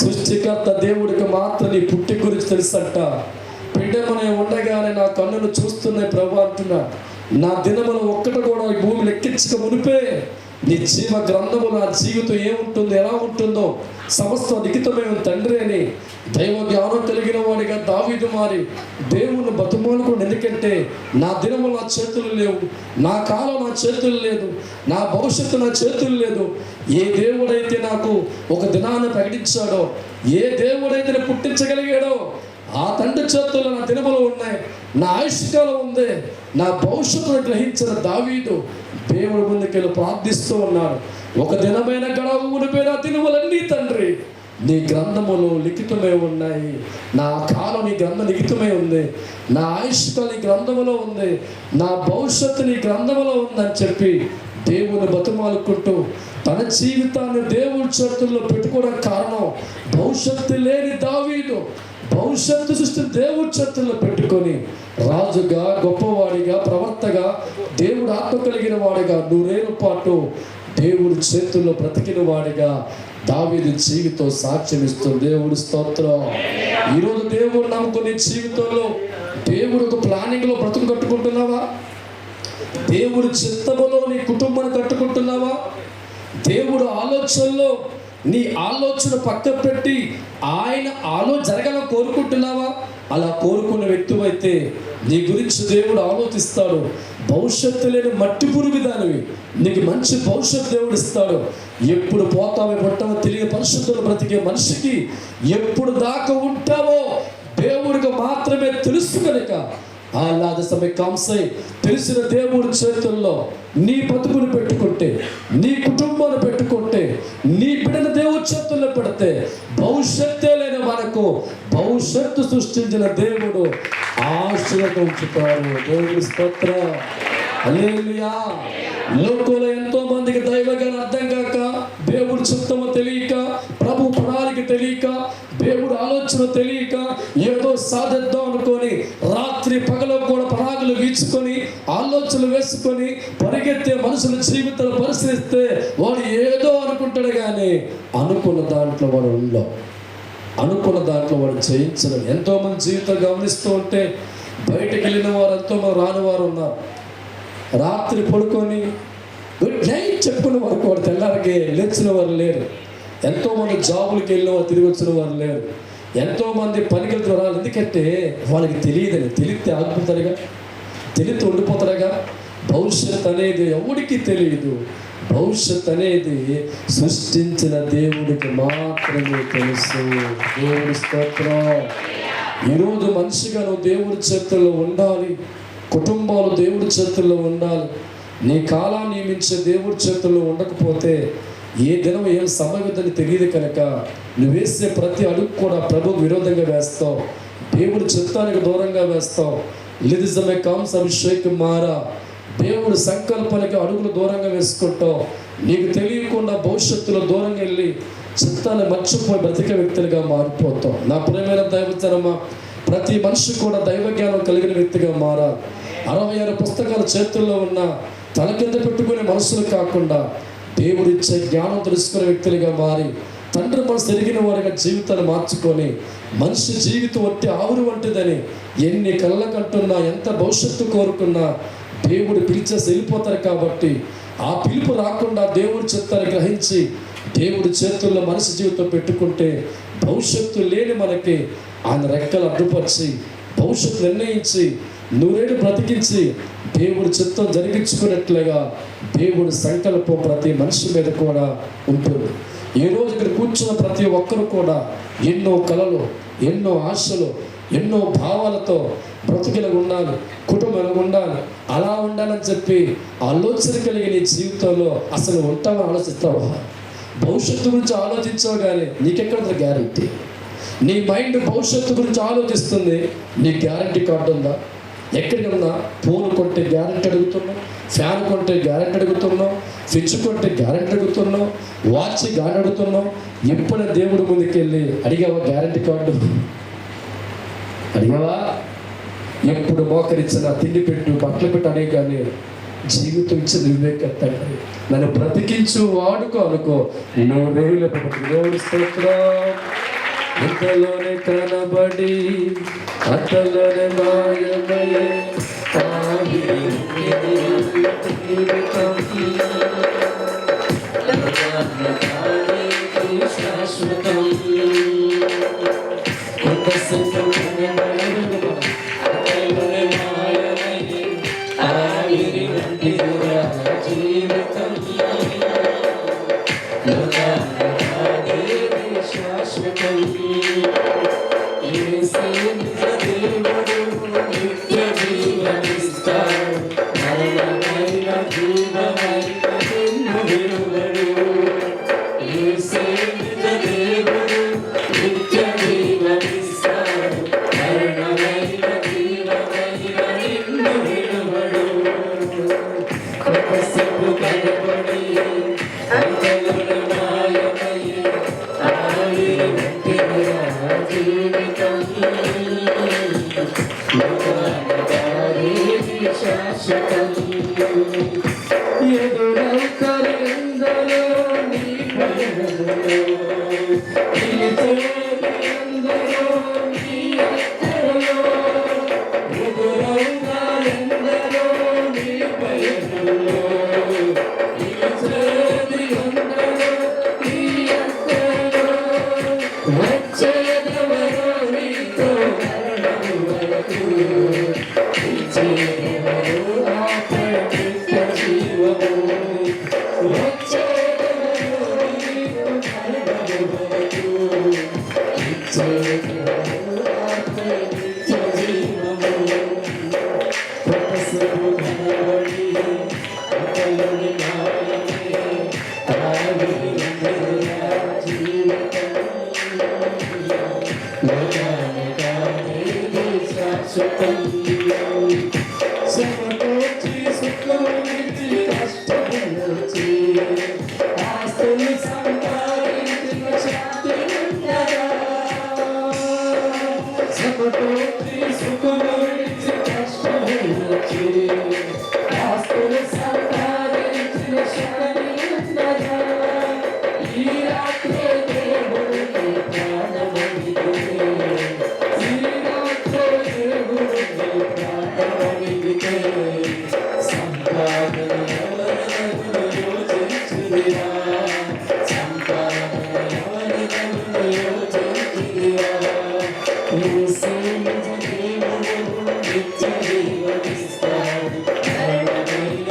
సృష్టికర్త దేవుడికి మాత్రం నీ పుట్టి గురించి తెలుసంట. బిడ్డమనే ఉండగానే నా కన్నులు చూస్తున్నాయి ప్రభు అంటున్నా. నా దినములు ఒక్కటి కూడా ఈ భూమి లెక్కించక మునిపే నీ జీవ గ్రంథము, నా జీవితం ఏముంటుందో, ఎలా ఉంటుందో సమస్తం లిఖితమైన తండ్రి అని దైవ జ్ఞానం కలిగిన వాడిగా దావీదు మారి దేవుని బతుమానుకోండి. ఎందుకంటే నా దినములు నా చేతులు లేవు, నా కాలం నా చేతులు లేదు, నా భవిష్యత్తు నా చేతులు లేదు. ఏ దేవుడైతే నాకు ఒక దినాన్ని ప్రకటించాడో, ఏ దేవుడైతే పుట్టించగలిగాడో ఆ తండ్రి చేతుల్లో నా దినములు ఉన్నాయి, నా ఆయుష్కాలం ఉంది. నా భవిష్యత్తును గ్రహించిన దావీదు దేవుడి ముందుకెళ్ళి ప్రార్థిస్తూ ఉన్నాడు. ఒక దినమైన గడవ మునిపే నా దినములన్నీ తండ్రి నీ గ్రంథములో లిఖితమై ఉన్నాయి. నా కాలం నీ గ్రంథం లిఖితమై ఉంది, నా ఆయుష్కాలం నీ గ్రంథములో ఉంది, నా భవిష్యత్తు నీ గ్రంథములో ఉందని చెప్పి దేవుని బతుమాలుకుంటూ తన జీవితాన్ని దేవుడి చేతుల్లో పెట్టుకోవడానికి కారణం, భవిష్యత్తు లేని దావీదు భవిష్యత్తు సృష్టి దేవుడి చేతుల్లో పెట్టుకొని రాజుగా, గొప్పవాడిగా, ప్రవర్తగా, దేవుడు ఆత్మ కలిగిన వాడిగా 100 ఏళ్ల పాటు దేవుడి చేతుల్లో బ్రతికిన వాడిగా దావీదు జీవితం సాక్ష్యం ఇస్తుంది. దేవుడి స్తోత్రం. ఈరోజు దేవుడు నమ్ముకునే జీవితంలో దేవుడు ఒక ప్లానింగ్లో బ్రతుకు కట్టుకుంటున్నావా? దేవుడి చిత్తములో నీ కుటుంబాన్ని కట్టుకుంటున్నావా? దేవుడు ఆలోచనలో నీ ఆలోచన పక్క పెట్టి ఆయన జరగాలని కోరుకుంటున్నావా? అలా కోరుకున్న వ్యక్తివైతే నీ గురించి దేవుడు ఆలోచిస్తాడు. భవిష్యత్తు లేని మట్టి పురుగు దానివి, నీకు మంచి భవిష్యత్తు దేవుడు ఇస్తాడు. ఎప్పుడు పోతావో పుట్టావో తెలియ పరిశుద్ధులు బ్రతికే మనిషికి ఎప్పుడు దాకా ఉంటావో దేవుడికి మాత్రమే తెలుసు కనుక ఆహ్లాద సమయకాంశై తెలిసిన దేవుడి చేతుల్లో నీ బతుకును పెట్టుకుంటే, నీ కుటుంబాన్ని పెట్టుకుంటే, నీ బిడ్డను దేవుడి చేతుల్లో పెడితే భవిష్యత్తే లేని మనకు భవిష్యత్తు సృష్టించిన దేవుడు ఆశీర్వాదం ఉంచుతారు. దేవుడి స్తోత్రం. హల్లెలూయా. లోకంలో ఎంతో మందికి దైవగాని అర్థం కాక, దేవుడి చిత్తము తెలియక, ప్రభు ప్రణాళిక తెలియక, దేవుడు ఆలోచన తెలియక ఏదో సాధిద్దాం అనుకొని రాత్రి పగలు కూడా పరాగులు వీచుకొని ఆలోచనలు వేసుకొని పరిగెత్తే మనుషుల జీవితాలు పరిశీలిస్తే వాడు ఏదో అనుకుంటాడు, కానీ అనుకున్న దాంట్లో వాడు ఉండవు, అనుకున్న దాంట్లో వాడు జయించడం. ఎంతోమంది జీవితం గమనిస్తూ ఉంటే బయటకు వెళ్ళిన వారు ఎంతోమంది రాని వారు ఉన్నారు. రాత్రి పడుకొని గుడ్ నైట్ చెప్పుకున్న వారు కూడా తెల్లారికి లేచిన వారు లేరు. ఎంతోమంది జాబులకి వెళ్ళిన వారు తిరిగి వచ్చిన వారు లేరు. ఎంతోమంది పనికి వెళ్తున్న వారు, ఎందుకంటే వాళ్ళకి తెలియదని. తెలిస్తే ఆగిపోతారుగా, తెలిస్తే ఉండిపోతారుగా. భవిష్యత్ అనేది ఎవడికి తెలియదు. భవిష్యత్ అనేది సృష్టించిన దేవుడికి మాత్రమే తెలుసు. దేవుడి స్తోత్రం. ఈరోజు మనిషిగా నువ్వు దేవుడి చేతుల్లో ఉండాలి. కుటుంబాలు దేవుడి చేతుల్లో ఉండాలి. నీ కాలాన్ని నియమించే దేవుడి చేతుల్లో ఉండకపోతే ఏ దినం ఏం సంభవిద్దని తెలియదు కనుక నువ్వు వేసే ప్రతి అడుగు కూడా ప్రభుకు విరోధంగా వేస్తావు. దేవుడి చిత్తానికి దూరంగా వేస్తావు. లిదిజమే కాంస అభిషేకం మారా దేవుడి సంకల్పానికి అడుగులు దూరంగా వేసుకుంటావు. నీకు తెలియకుండా భవిష్యత్తులో దూరంగా వెళ్ళి చిత్తాన్ని మర్చిపోయి బ్రతికే వ్యక్తులుగా మారిపోతావు. నా ప్రియమైన దైవజనమా, ప్రతి మనిషి కూడా దైవ జ్ఞానం కలిగిన వ్యక్తిగా మారాలి. 66 పుస్తకాలు చేతుల్లో ఉన్న తల కింద పెట్టుకునే మనసులు కాకుండా దేవుడిచ్చే జ్ఞానం తెలుసుకునే వ్యక్తులుగా మారి తండ్రి మనసు ఎరిగిన వారిగా జీవితాన్ని మార్చుకొని మనిషి జీవితం వట్టి ఆవురు వంటిదని ఎన్ని కళ్ళకంటున్నా ఎంత భవిష్యత్తు కోరుకున్నా దేవుడు పిలిచేసి వెళ్ళిపోతారు. కాబట్టి ఆ పిలుపు రాకుండా దేవుడి చిత్తాన్ని గ్రహించి దేవుడి చేతుల్లో మనిషి జీవితం పెట్టుకుంటే భవిష్యత్తు లేని మనకి ఆయన రెక్కలు అడ్డుపరిచి భవిష్యత్తు నిర్ణయించి నూరేడు బ్రతికించి దేవుడి చిత్తం జరిగించుకున్నట్లుగా దేవుడి సంకల్పం ప్రతి మనిషి మీద కూడా ఉంటుంది. ఈ రోజు ఇక్కడ కూర్చున్న ప్రతి ఒక్కరు కూడా ఎన్నో కలలు, ఎన్నో ఆశలు, ఎన్నో భావాలతో బ్రతికిలా ఉండాలి, కుటుంబంలో ఉండాలి, అలా ఉండాలని చెప్పి ఆలోచన కలిగి నీ జీవితంలో అసలు ఉంటావని ఆలోచిస్తావా? భవిష్యత్తు గురించి ఆలోచించావు కానీ నీకెక్కడ గ్యారంటీ? నీ మైండ్ భవిష్యత్తు గురించి ఆలోచిస్తుంది, నీ గ్యారంటీ కార్డు ఉందా? ఎక్కడికి ఉన్నా ఫోన్ కొంటే గ్యారెంటీ అడుగుతున్నావు, ఫ్యాన్ కొంటే గ్యారెంటీ అడుగుతున్నావు, ఫ్రిడ్జ్ కొంటే గ్యారెంటీ అడుగుతున్నావు, వాచ్ గ్యారెంటీ అడుగుతున్నావు. ఎప్పుడైనా దేవుడి ముందుకు వెళ్ళి అడిగావా గ్యారెంటీ కార్డు? అడిగావా? ఎప్పుడు మోకరించిన తిండి పెట్టు, బట్టలు పెట్టు అనే కానీ జీవితం ఇచ్చి నువ్వేకెత్తండి. నన్ను బ్రతికించు వాడుకో అనుకో, నువ్వు దేవుడి స్తోత్రం. ఇంతలోనే కనబడి అతలోనే మాయమయ్యే శాశ్వతం. Thank you.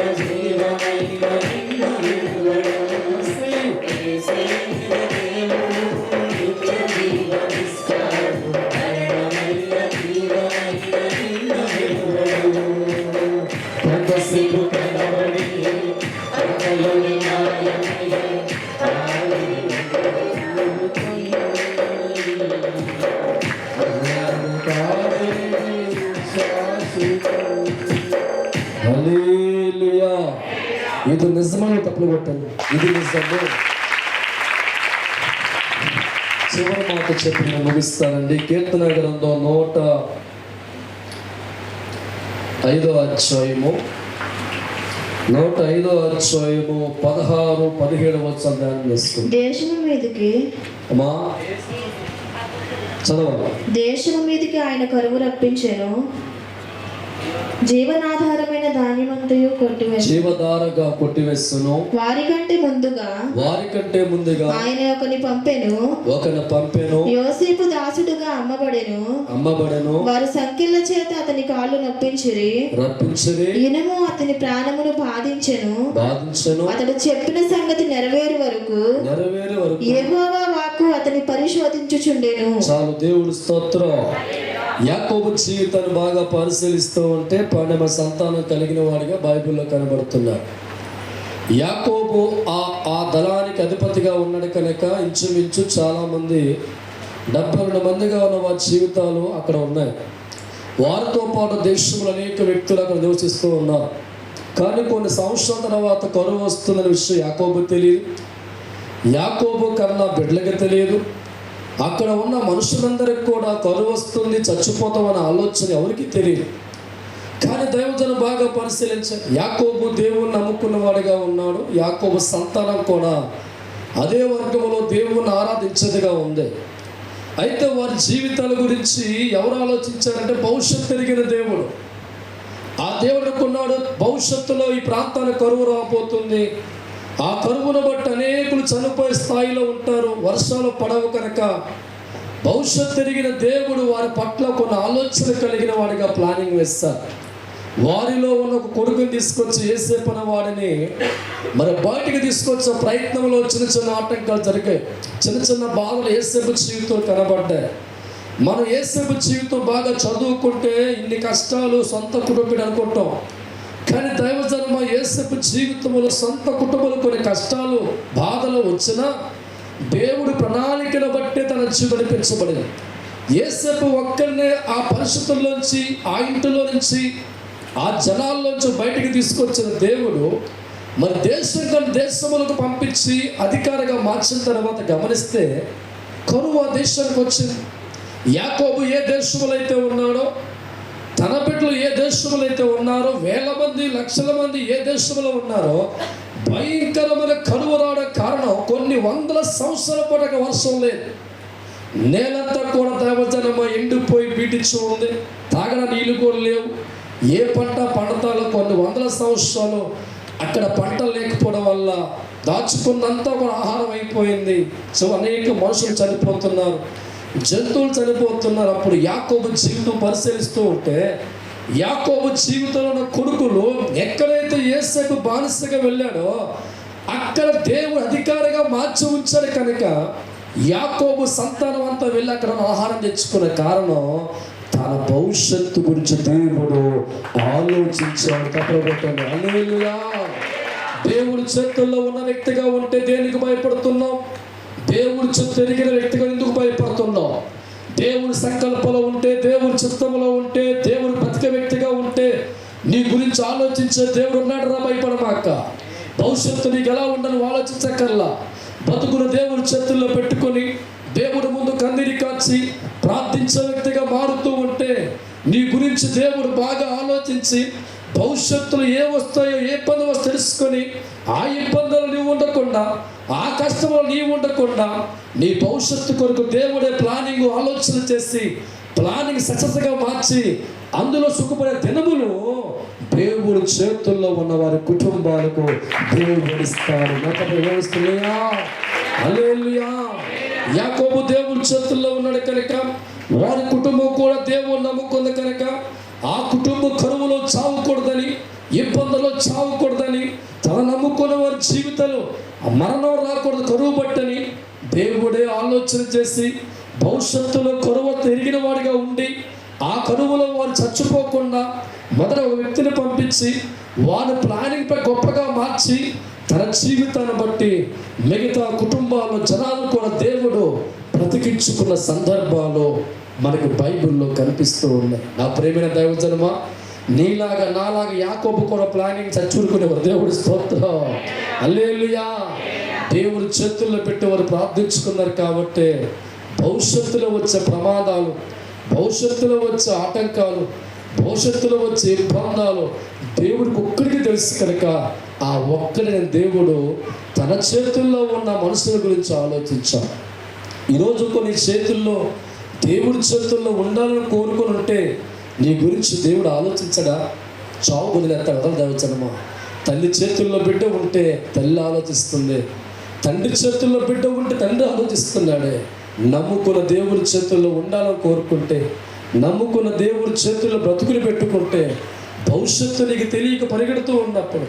ఇది నిజమైన తప్పులు కొట్టండి. ఇది నిజమే. చివరి మాట చెప్పి నేను ముగిస్తానండి. కీర్తన గ్రంథం 105 అధ్యాయము 16-17 వచనం ధ్యానం చేసుకుంటాం. దేశము మీదికి అమ్మా చదవాలి. దేశము మీదికి ఆయన కరువు రప్పించెను, జీవనాధారమైన ధాన్యమంతయు కొట్టివేసెను. జీవధారగా కొట్టివేస్తును. వారికంటే ముందుగా ఆయన ఒకని పంపెను, యోసేపు దాసుడుగా అమ్మబడెను. వారు సంకెళ్ళ చేత అతని కాళ్ళు రప్పించిరి. ఇనుము అతని ప్రాణమును బాధించెను. అతడు చెప్పిన సంగతి నెరవేరు వరకు యెహోవా వాక్కు అతని పరిశోధించుచుండెను. చాలు. దేవుడు స్తోత్రం. యాకోబు జీవితాన్ని బాగా పరిశీలిస్తూ ఉంటే 12 సంతానం కలిగిన వాడిగా బైబిల్లో కనబడుతున్నాడు. యాకోబు ఆ దళానికి అధిపతిగా ఉన్నాడు కనుక ఇంచుమించు చాలామంది 72 మందిగా ఉన్న వారి జీవితాలు అక్కడ ఉన్నాయి. వారితో పాటు దేశంలో అనేక వ్యక్తులు అక్కడ నివసిస్తూ ఉన్నారు. కానీ కొన్ని సంవత్సరాల తర్వాత కరువు వస్తుందనే విషయం యాకోబు తెలియదు. యాకోబు కన్నా బిడ్డలకి తెలియదు. అక్కడ ఉన్న మనుషులందరికీ కూడా కరువు వస్తుంది, చచ్చిపోతామనే ఆలోచన ఎవరికి తెలియదు. కానీ దైవజనం బాగా పరిశీలించారు. యాకోబు దేవుణ్ణి నమ్ముకున్నవాడిగా ఉన్నాడు. యాకోబు సంతానం కూడా అదే వర్గంలో దేవుణ్ణి ఆరాధించేదిగా ఉంది. అయితే వారి జీవితాల గురించి ఎవరు ఆలోచించారంటే భవిష్యత్తు తిరిగిన దేవుడు. ఆ దేవుడు అనుకున్నాడు, భవిష్యత్తులో ఈ ప్రాంతానికి కరువు రాబోతుంది. ఆ కరువును బట్టి అనేకులు చనిపోయే స్థాయిలో ఉంటారు. వర్షాలు పడవు కనుక భవిష్యత్తు తిరిగిన దేవుడు వారి పట్ల కొన్ని ఆలోచన కలిగిన వాడిగా ప్లానింగ్ వేస్తారు. వారిలో ఉన్న ఒక కొడుకుని తీసుకొచ్చి యోసేపు అనే వాడిని మరి బయటికి తీసుకొచ్చే ప్రయత్నంలో చిన్న చిన్న ఆటంకాలు జరిగాయి. చిన్న చిన్న బాధలు యోసేపు జీవితం కనబడ్డాయి. మనం యోసేపు జీవితం బాగా చదువుకుంటే ఇన్ని కష్టాలు సొంత కుటుంబం అనుకుంటాం. కానీ దైవజన్మ యోసేపు జీవితంలో సొంత కుటుంబంలో కొన్ని కష్టాలు బాధలు వచ్చినా దేవుడి ప్రణాళికను బట్టి తన జీవితం నడిపించబడింది. యోసేపు ఒక్కరినే ఆ పరిస్థితుల్లోంచి, ఆ ఇంటిలో నుంచి, ఆ జనాల్లోంచి బయటికి తీసుకొచ్చిన దేవుడు మరి దేశములకు పంపించి అధికారిగా మార్చిన తర్వాత గమనిస్తే కరువు ఆ దేశానికి వచ్చింది. యాకోబు ఏ దేశంలో అయితే ఉన్నాడో, తన బిడ్డలు ఏ దేశంలో అయితే ఉన్నారో, వేల మంది లక్షల మంది ఏ దేశంలో ఉన్నారో భయంకరమైన కరువు రావడం కారణం కొన్ని వందల సంవత్సరాల పాటు వర్షం లేదు. నేలంతా కూడా దైవజనమ ఎండిపోయి బీటించి ఉంది. తాగడానికి నీళ్ళు కూడా లేవు. ఏ పంట పండతాలో కొన్ని వందల సంవత్సరాలు అక్కడ పంటలు లేకపోవడం వల్ల దాచుకున్నంతా కూడా ఆహారం అయిపోయింది. సో అనేక మనుషులు చనిపోతున్నారు, జంతువులు చనిపోతున్నారు. అప్పుడు యాకోబు జీవితం పరిశీలిస్తూ ఉంటే యాకోబు జీవితంలో ఉన్న కొడుకులు ఎక్కడైతే యోసేపు బానిసగా వెళ్ళాడో అక్కడ దేవుడు అధికారిగా మార్చి ఉంచాడు కనుక యాకోబు సంతానం అంతా వెళ్ళి అక్కడ ఆహారం తెచ్చుకునే కారణం తన భవిష్యత్తు గురించి దేవుడు ఆలోచించాడు. తప్పబట్టండి. హల్లెలూయా. దేవుడి చేతుల్లో ఉన్న వ్యక్తిగా ఉంటే దేనికి భయపడుతున్నాం? దేవుడి చేతులు ఎరిగిన వ్యక్తిగా ఎందుకు భయపడుతున్నాం? దేవుడి సంకల్పంలో ఉంటే, దేవుడి చిత్తంలో ఉంటే, దేవుడు బ్రతికే వ్యక్తిగా ఉంటే నీ గురించి ఆలోచించే దేవుడు ఉన్నాడు రా. భయపడమాక. భవిష్యత్తు నీకు ఎలా ఉండని ఆలోచించక్కర్లా. బతుకును దేవుడి చేతుల్లో పెట్టుకొని దేవుడి ముందు కన్నీరు కాచి ప్రార్థించే వ్యక్తిగా మారుతూ ఉంటే నీ గురించి దేవుడు బాగా ఆలోచించి భవిష్యత్తులో ఏ వస్తాయో, ఏ ఇబ్బంది వస్తే తెలుసుకొని ఆ ఇబ్బందులు నీవు ఉండకుండా, ఆ కష్టంలో నీవు ఉండకుండా నీ భవిష్యత్తు కొరకు దేవుడే ప్లానింగ్ ఆలోచన చేసి ప్లానింగ్ సక్సెస్గా మార్చి అందులో సుఖపడే దినములు దేవుడి చేతుల్లో ఉన్న వారి కుటుంబాలకు దేవుడు ఇస్తాడు. హల్లెలూయా. యాకోబు దేవుడి చేతుల్లో ఉన్నాడు కనుక వారి కుటుంబం కూడా దేవుడు నమ్ముకుంది కనుక ఆ కుటుంబం కరువులో చావకూడదని, ఇబ్బందుల్లో చావకూడదని, తన నమ్ముకున్న వారి జీవితంలో మరణం రాకూడదు కరువు బట్టని దేవుడే ఆలోచన చేసి భవిష్యత్తులో కరువు తిరిగిన వాడిగా ఉండి ఆ కరువులో వారు చచ్చిపోకుండా మొదట ఒక వ్యక్తిని పంపించి వారి ప్లానింగ్ పై గొప్పగా మార్చి తన జీవితాన్ని బట్టి మిగతా కుటుంబాలు జనాలు కూడా దేవుడు బ్రతికించుకున్న సందర్భాలు మనకు బైబిల్లో కనిపిస్తూ ఉన్నాయి. నా ప్రేమైన దైవజనమా, నీలాగా నాలాగా యాకోబు కూడా ప్లానింగ్ చచ్చూరుకునేవారు. దేవుడి స్తోత్రం, హల్లెలూయా. దేవుడి చేతుల్లో పెట్టి వారు ప్రార్థించుకున్నారు కాబట్టి భవిష్యత్తులో వచ్చే ప్రమాదాలు, భవిష్యత్తులో వచ్చే ఆటంకాలు, భవిష్యత్తులో వచ్చే ఇబ్బందాలు దేవుడికి ఒక్కడికి తెలుసు కనుక ఆ ఒక్కడిని దేవుడు తన చేతుల్లో ఉన్న మనుషుల గురించి ఆలోచించాడు. ఈరోజు కొన్ని చేతుల్లో, దేవుడి చేతుల్లో ఉండాలని కోరుకొని ఉంటే నీ గురించి దేవుడు ఆలోచించడా? చావు వదిలేస్తాడు, వదలదేవచ్చనమ్మా. తల్లి చేతుల్లో బిడ్డ ఉంటే తల్లి ఆలోచిస్తుంది, తండ్రి చేతుల్లో బిడ్డ ఉంటే తండ్రి ఆలోచిస్తున్నాడే. నమ్ముకున్న దేవుడి చేతుల్లో ఉండాలని కోరుకుంటే, నమ్ముకున్న దేవుడి చేతుల్లో బ్రతుకులు పెట్టుకుంటే, భవిష్యత్తు నీకు తెలియక పరిగెడుతూ ఉన్నప్పుడు,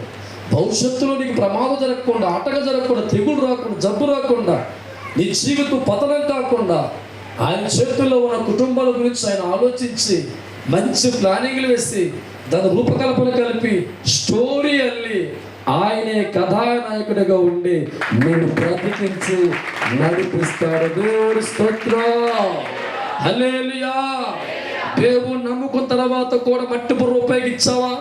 భవిష్యత్తులో నీకు ప్రమాదం జరగకుండా, ఆటగా జరగకుండా, తెగులు రాకుండా, జబ్బు రాకుండా, నీ జీవితం పతనం కాకుండా ఆయన చేతుల్లో ఉన్న కుటుంబాల గురించి ఆయన ఆలోచించి మంచి ప్లానింగ్లు వేసి దాని రూపకల్పన కలిపి స్టోరీ అల్లి ఆయనే కథానాయకుడిగా ఉండి నేను బ్రతికించి నడిపిస్తాడు. దేవుడి స్తోత్రం, హల్లెలూయా. దేవుడు నమ్ముకున్న తర్వాత కూడా మట్టి రూపాయికి ఇచ్చావా?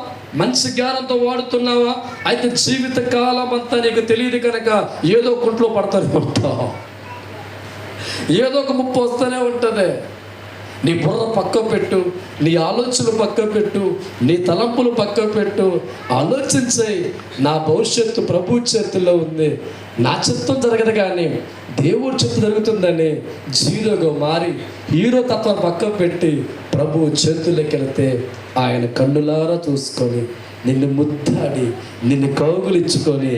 మంచి జ్ఞానంతో వాడుతున్నావా? అయితే జీవిత కాలం అంతా నీకు తెలియదు కనుక ఏదో కుంట్లో పడతానే ఉంటావు, ఏదో ఒక ముప్పు వస్తూనే ఉంటుంది. నీ బుర్ర పక్క పెట్టు, నీ ఆలోచనలు పక్క పెట్టు, నీ తలంపులు పక్క పెట్టు, ఆలోచించే నా భవిష్యత్తు ప్రభు చేతుల్లో ఉంది, నా చిత్తం జరగదు కానీ దేవుడి చిత్తం జరుగుతుందని జీరోగా మారి హీరో తత్వం పక్క పెట్టి ప్రభు చేతుల్లోకి వెళితే ఆయన కన్నులారా చూసుకొని నిన్ను ముద్దాడి నిన్ను కౌగులించుకొని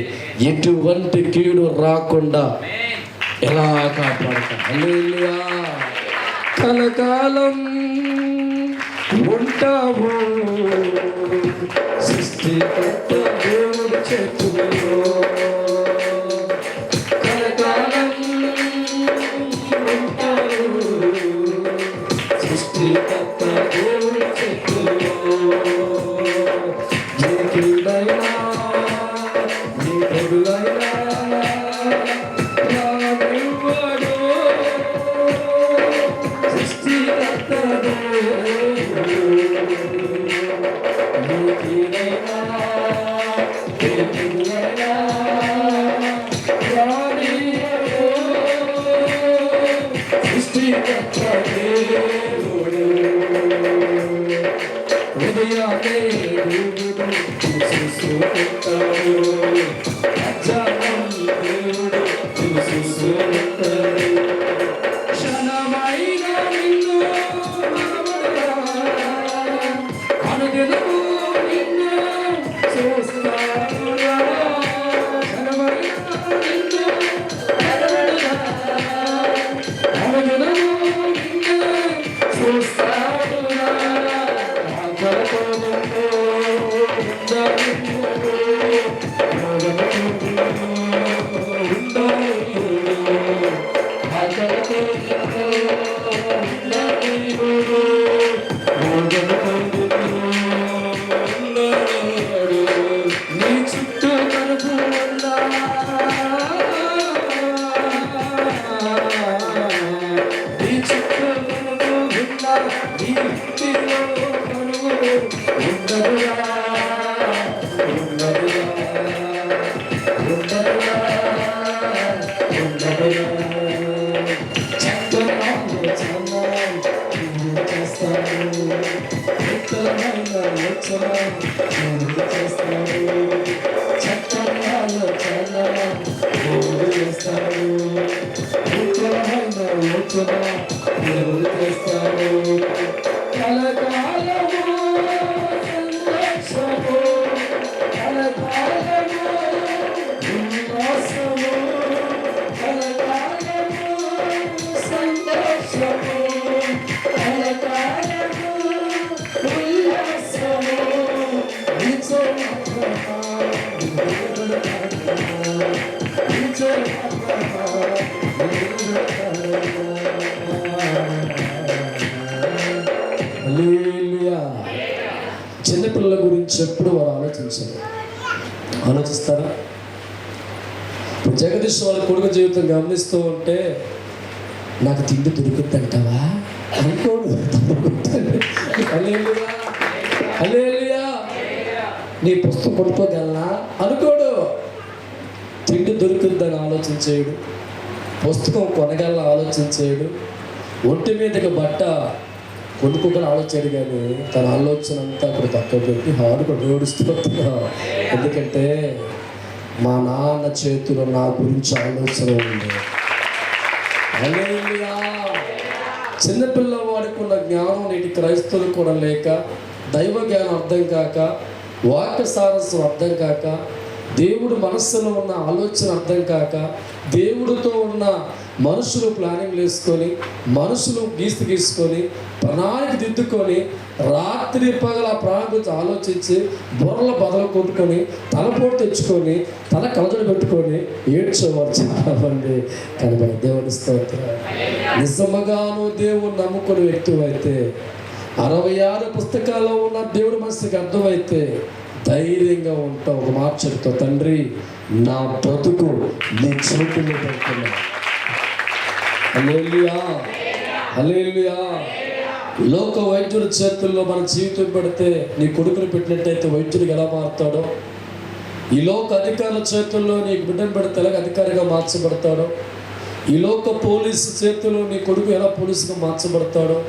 ఎటువంటి కీడు రాకుండా ఎలా కాపాడతా. హల్లెలూయా. కలకాలం ఉంటావు సృష్టికర్త దేవుడి చేతుల్లో, కలకాలం ఉంటావు సృష్టికర్త దేవుడి చేతుల్లో. ఏ కీడైనా ఏ పొడులైనా చిన్నపిల్లల గురించి ఎప్పుడు వారు ఆలోచిస్తారా? జగదీష్ వాళ్ళ కొడుకు జీవితం గమనిస్తూ ఉంటే నాకు తిండి దొరుకుతుందంటావా అనుకోడు. హల్లెలూయా, హల్లెలూయా. నీ పుస్తకం కొనుక్కోగలనా అనుకోడు. తిండి దొరుకుతుందని ఆలోచించేయడు, పుస్తకం కొనగలన ఆలోచించేయడు, ఒంటి మీదకి బట్ట కొనుక్కోగల ఆలోచన, కానీ తన ఆలోచన అంతా అక్కడ తక్కువ పెట్టి హాడుకు ఏడుస్తున్నా. ఎందుకంటే మా నాన్న చేతిలో నా గురించి ఆలోచన ఉంది. హల్లెలూయా. చిన్నపిల్లవాడికి ఉన్న జ్ఞానం నేటి క్రైస్తవులు కూడా లేక, దైవ జ్ఞానం అర్థం కాక, వాక్య సారస్యం అర్థం కాక, దేవుడు మనస్సులో ఉన్న ఆలోచన అర్థం కాక, దేవుడితో ఉన్న మనుషులు ప్లానింగ్ వేసుకొని, మనుషులు గీసుకొని ప్రణాళిక దిద్దుకొని, రాత్రి పగల ప్రాణం గురించి ఆలోచించి బుర్రల బదలు కొట్టుకొని, తలపోటు తెచ్చుకొని, తల కలజలు పెట్టుకొని ఏడ్చేవారు చాలామంది. కనుక దేవుని స్తోత్రం. నిజముగాను దేవుడు నమ్ముకునే వ్యక్తి అయితే, 66 పుస్తకాల్లో ఉన్న దేవుడి మనసుకి అర్థమైతే ధైర్యంగా ఉంటాం. ఒక మాట చెప్తా, తండ్రి నా బ్రతుకు నీ చేతుల్లో పెడుతున్నా. హల్లెలూయా, హల్లెలూయా. లోక వైద్యుడి చేతుల్లో మన జీవితం పెడితే, నీ కొడుకుని పెట్టినట్టయితే వైద్యుడికి ఎలా మారుతాడో, ఈ లోక అధికారుల చేతుల్లో నీకు బిడ్డను పెడితే ఎలాగ అధికారిగా మార్చబడతాడో, ఈ లోక పోలీసు చేతుల్లో నీ కొడుకు ఎలా పోలీసుగా మార్చబడతాడో,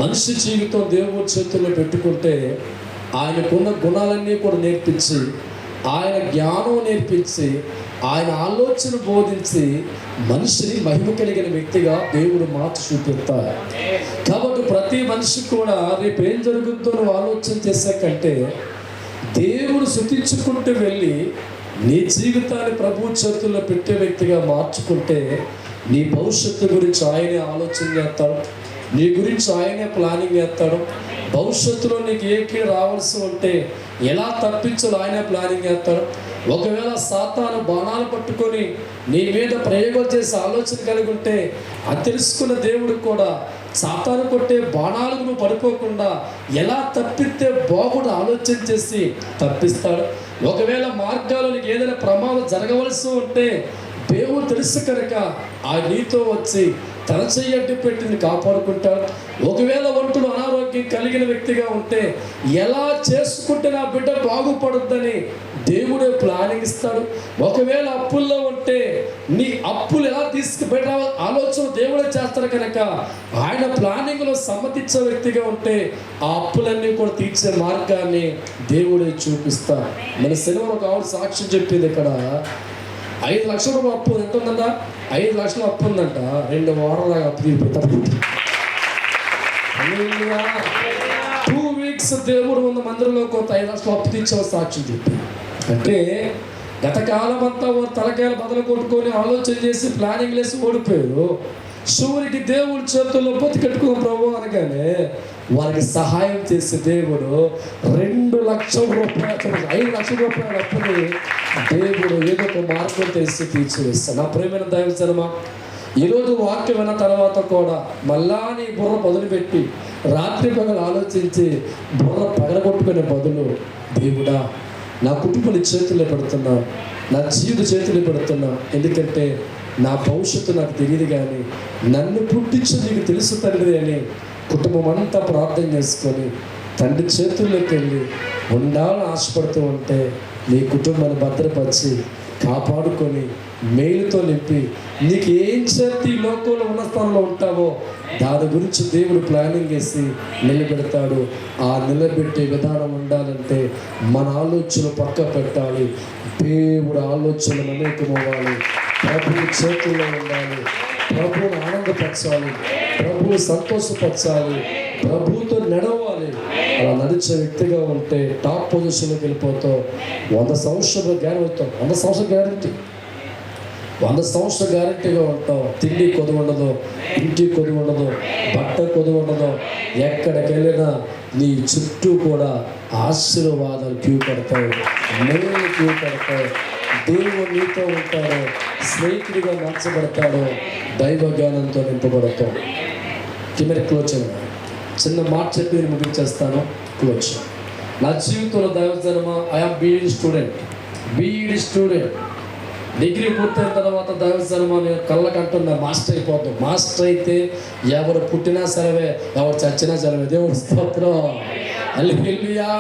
మనిషి జీవితం దేవుడి చేతుల్లో పెట్టుకుంటే ఆయనకున్న గుణాలన్నీ కూడా నేర్పించి, ఆయన జ్ఞానం నేర్పించి, ఆయన ఆలోచన బోధించి మనిషిని మహిమ కలిగిన వ్యక్తిగా దేవుడు మార్చి చూపిస్తారు. కాబట్టి ప్రతి మనిషి కూడా రేపు ఏం జరుగుతుందో నువ్వు ఆలోచన చేసే కంటే, దేవుడు స్తుతించుకుంటూ వెళ్ళి నీ జీవితాన్ని ప్రభు చేతుల్లో పెట్టే వ్యక్తిగా మార్చుకుంటే, నీ భవిష్యత్తు గురించి ఆయనే ఆలోచన చేస్తాడు, నీ గురించి ఆయనే ప్లానింగ్ చేస్తాడు. భవిష్యత్తులో నీకు ఏ కీడు రావాల్సి ఉంటే ఎలా తప్పించాలో ఆయనే ప్లానింగ్ చేస్తాడు. ఒకవేళ సాతాను బాణాలు పట్టుకొని నీ మీద ప్రయోగం చేసే ఆలోచన కలిగి ఉంటే, అది తెలుసుకున్న దేవుడు కూడా సాతాను కొట్టే బాణాలకు నువ్వు పడిపోకుండా ఎలా తప్పితే బాగుడు ఆలోచన చేసి తప్పిస్తాడు. ఒకవేళ మార్గాల్లో నీకు ఏదైనా ప్రమాదం జరగవలసి ఉంటే దేవుడు తెలుసు కనుక ఆ నీతో వచ్చి తన చెయ్యి అడ్డు పెట్టి కాపాడుకుంటాడు. ఒకవేళ ఒంట్లో అనారోగ్యం కలిగిన వ్యక్తిగా ఉంటే ఎలా చేసుకుంటే నా బిడ్డ బాగుపడుద్దని దేవుడే ప్లానింగ్ ఇస్తాడు. ఒకవేళ అప్పుల్లో ఉంటే నీ అప్పులు ఎలా తీసుకుబెట్ట ఆలోచన దేవుడే చేస్తాడు కనుక ఆయన ప్లానింగ్లో సమ్మతించే వ్యక్తిగా ఉంటే ఆ అప్పులన్నీ కూడా తీర్చే మార్గాన్ని దేవుడే చూపిస్తాడు. మన సినిమాలో కావాలి సాక్ష్యం చెప్పింది ఇక్కడ, 5 లక్షల రూపాయలు అప్పు ఎంత ఉందంట, 5 లక్షల అప్పు ఉందంట, 2 వారాల అప్పు తీర్పుతాడు. 2 వీక్స్ దేవుడు ఉన్న మందిరంలోకి 5 లక్షల అప్పు తీర్చే సాక్ష్యం చెప్పి, అంటే గత కాలం అంతా తలకాయలు బదులు కొట్టుకొని ఆలోచన చేసి ప్లానింగ్ వేసి ఓడిపోయారు. శివునికి దేవుడి చేతుల్లో బతికెట్టుకున్న ప్రభు అనగానే వారికి సహాయం చేసే దేవుడు 2 లక్షల రూపాయలు 5 లక్షల రూపాయల అప్పుని దేవుడు ఏదో ఒక మార్గం తెలిసి తీర్చివేస్తాడు. నా ప్రేమైన దైవజనమా, ఈరోజు వాక్యం విన్న తర్వాత కూడా మళ్ళా నీ బుర్ర వదిలిపెట్టి రాత్రి పగలు ఆలోచించి బుర్ర పగలగొట్టుకునే బదులు, దేవుడా నా కుటుంబాన్ని చేతుల్లో పెడుతున్నా, నా జీవిత చేతుల్లో పెడుతున్నా, ఎందుకంటే నా భవిష్యత్తు నాకు తెలియదు కానీ నన్ను పుట్టించి నీకు తెలుసు తండ్రి అని కుటుంబం అంతా ప్రార్థన చేసుకొని తండ్రి చేతుల్లోకి వెళ్ళి ఉండాలని ఆశపడుతూ ఉంటే నీ కుటుంబాన్ని భద్రపరిచి కాపాడుకొని మేలుతో నింపి నీకు ఏం చేతి ఈ లోకంలో ఉన్న స్థానంలో ఉంటావో దాని గురించి దేవుడు ప్లానింగ్ వేసి నిలబెడతాడు. ఆ నిలబెట్టే విధానం ఉండాలంటే మన ఆలోచన పక్క పెట్టాలి, దేవుడు ఆలోచనలు అనేకమవ్వాలి, ప్రభువు చేతుల్లో ఉండాలి, ప్రభువును ఆనందపరచాలి, ప్రభువు సంతోషపరచాలి, ప్రభువుతో నడవాలి. అలా నడిచే వ్యక్తిగా ఉంటే టాప్ పొజిషన్లోకి వెళ్ళిపోతావు. 100 సంవత్సరాలు గ్యారెంటీ అవుతావు, 100 సంవత్సరాల గ్యారెంటీ, 100 సంవత్సరాల గ్యారెంటీగా ఉంటావు. తిండి కొద్ది ఉండదు, ఇంటి కొద్ది ఉండదు, బట్ట కొద్ది ఉండదు, ఎక్కడికి వెళ్ళినా నీ చుట్టూ కూడా ఆశీర్వాదాలు క్యూ పడతాయి, మేలు క్యూ పడతాయి, దేవుడు నీతో ఉంటాడు, స్నేహితుడిగా మార్చబడతాడు, దైవ జ్ఞానంతో నింపబడతాం. కిమెర క్లోజ్ చిన్న మాట చెప్పి నేను ముగించేస్తాను. క్లోజ్. నా జీవితంలో దైవజనమా, ఐఎమ్ బీఈడి స్టూడెంట్. డిగ్రీ పూర్తయిన తర్వాత దైవజనమా నేను కళ్ళకంటున్నా మాస్టర్ అయిపోతాం. మాస్టర్ అయితే ఎవరు పుట్టినా సెలవే, ఎవరు చచ్చినా సెలవే. దేవుడు స్తోత్రం. హల్లెలూయా.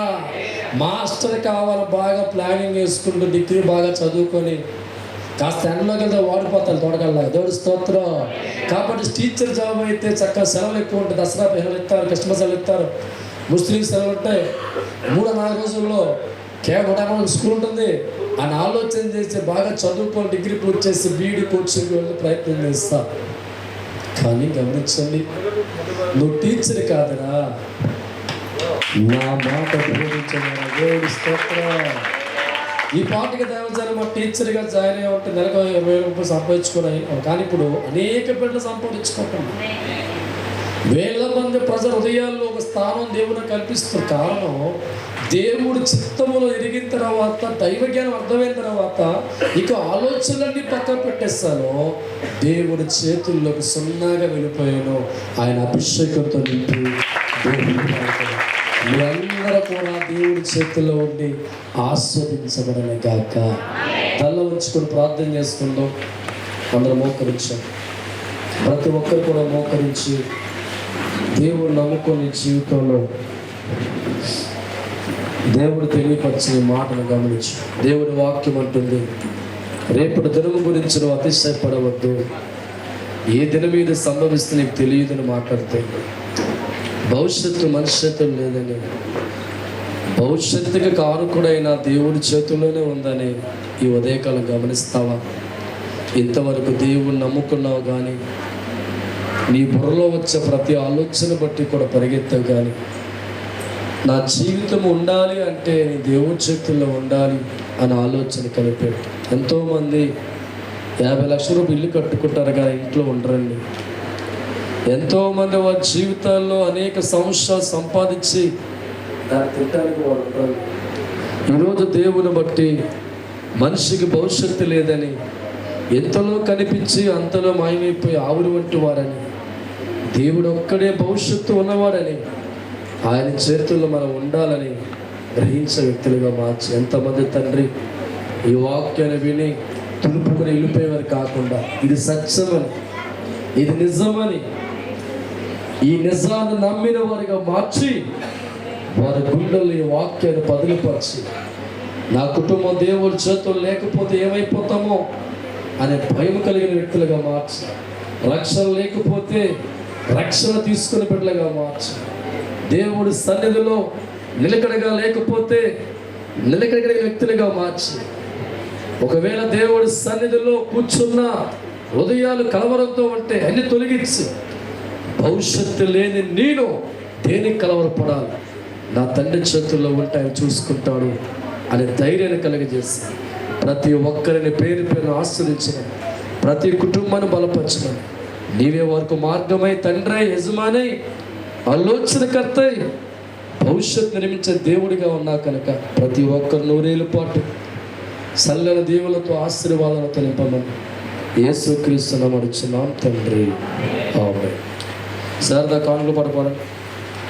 మాస్టర్ కావాలి, బాగా ప్లానింగ్ వేసుకుంటూ డిగ్రీ బాగా చదువుకొని కాస్త ఎండలోకి వెళ్తే వాడిపోతారు తోడగల్లా. దేవుడి స్తోత్రం. కాబట్టి టీచర్ జాబ్ అయితే చక్కగా సెలవులు ఎక్కువ ఉంటాయి. దసరా సెలవులు ఇస్తారు, క్రిస్మస్ సెలవులు ఇస్తారు, ముస్లిం సెలవులు ఉంటాయి. 3-4 రోజుల్లో కేవలం స్కూల్ ఉంటుంది అని ఆలోచన చేసి బాగా చదువుకొని డిగ్రీ పూర్తి చేసి బీఈడి కోచింగ్కి వెళ్ళి ప్రయత్నం చేస్తా. కానీ గమనించండి, నువ్వు టీచర్ కాదురా, నా మాట బోధించమని. దేవుడి స్తోత్రం. ఈ పాటకి దేవజనం మా టీచర్గా జాయిన్ అయ్యి ఉంటే నెలకు 20,000 రూపాయలు సంపాదించుకున్నాయి. కానీ ఇప్పుడు అనేక బిడ్డలు సంపాదించుకుంటున్నాం. వేల మంది ప్రజల హృదయాల్లో ఒక స్థానం దేవుడు కల్పిస్తున్న కారణం, దేవుడి చిత్తములో ఎరిగిన తర్వాత, దైవ జ్ఞానం అర్థమైన తర్వాత ఇక ఆలోచనలన్నీ పక్కన పెట్టేస్తాను. దేవుడి చేతుల్లోకి సున్నాగా వెళ్ళిపోయాను. ఆయన అభిషేకంతో నింపి మీరందరూ కూడా దేవుడి చేతుల్లో ఉండి ఆస్వాదించబడని గాక. తల ఉంచుకొని ప్రార్థన చేసుకుందాం. అందరూ మోకరించాం. ప్రతి ఒక్కరు కూడా మోకరించి దేవుడు నమ్ముకొని జీవితంలో దేవుడు తెలియపరిచిన మాటను గమనించు. దేవుడి వాక్యం అంటుంది, రేపటి దినము గురించి నువ్వు అతిశయపడవద్దు, ఏ దినం మీద సంభవిస్తే నీకు తెలియదని మాట్లాడితే, భవిష్యత్తు మనిషి చేతులు లేదని, భవిష్యత్తుకి కానుకుడైన దేవుడి చేతుల్లోనే ఉందని ఈ ఉదయకాలం గమనిస్తావా? ఇంతవరకు దేవుడు నమ్ముకున్నావు కానీ నీ బుర్రలో వచ్చే ప్రతి ఆలోచన బట్టి కూడా పరిగెత్తావు. కానీ నా జీవితం ఉండాలి అంటే నీ దేవుడి చేతుల్లో ఉండాలి అని ఆలోచన కలిపాడు. ఎంతోమంది 50 లక్షల రూపాయలు ఇల్లు కట్టుకుంటారు కానీ ఇంట్లో ఉండరండి. ఎంతోమంది వారి జీవితాల్లో అనేక సంవత్సరాలు సంపాదించి దాన్ని తిట్టడానికి వాడు ఉంటారు. ఈరోజు దేవుని బట్టి మనిషికి భవిష్యత్తు లేదని, ఎంతలో కనిపించి అంతలో మాయమైపోయి ఆవులు వంటి వారని, దేవుడు ఒక్కడే భవిష్యత్తు ఉన్నవాడని, ఆయన చేతుల్లో మనం ఉండాలని గ్రహించే వ్యక్తులుగా మార్చి, ఎంతమంది తండ్రి ఈ వాక్యాన్ని విని తులుపుకొని వెళ్ళిపోయేవారు కాకుండా ఇది సత్యమని, ఇది నిజమని, ఈ నిజాన్ని నమ్మిన వారిగా మార్చి వారి గుండెల్లో ఈ వాక్యాన్ని పదిలిపరిచి, నా కుటుంబం దేవుడి చేతులు లేకపోతే ఏమైపోతామో అనే భయం కలిగిన వ్యక్తులుగా మార్చి, రక్షణ లేకపోతే రక్షణ తీసుకునే బిడ్డలుగా మార్చి, దేవుడి సన్నిధిలో నిలకడగా లేకపోతే నిలకడగల వ్యక్తులుగా మార్చి, ఒకవేళ దేవుడి సన్నిధిలో కూర్చున్న హృదయాలు కలవరంతో ఉంటే అన్ని తొలగించి, భవిష్యత్తు లేని నేను దేనికి కలవరపడాలి, నా తండ్రి చేతుల్లో ఉంటే ఆయన చూసుకుంటాడు అనే ధైర్యాన్ని కలిగజేసి ప్రతి ఒక్కరిని పేరు పేరు ఆస్వాదించమని, ప్రతి కుటుంబాన్ని బలపరచమని, నీవే వరకు మార్గమై తండ్రి యజమానై ఆలోచనకర్తై భవిష్యత్తు నిర్మించే దేవుడిగా ఉన్నా కనుక ప్రతి ఒక్కరు 100 ఏళ్ళ పాటు చల్లని దీవులతో ఆశీర్వాదాలతో నింపమని యేసుక్రీస్తు నామమున అడుగుచున్నాం తండ్రి. ఆమేన్. శారదా కానుకలు పడపడండి.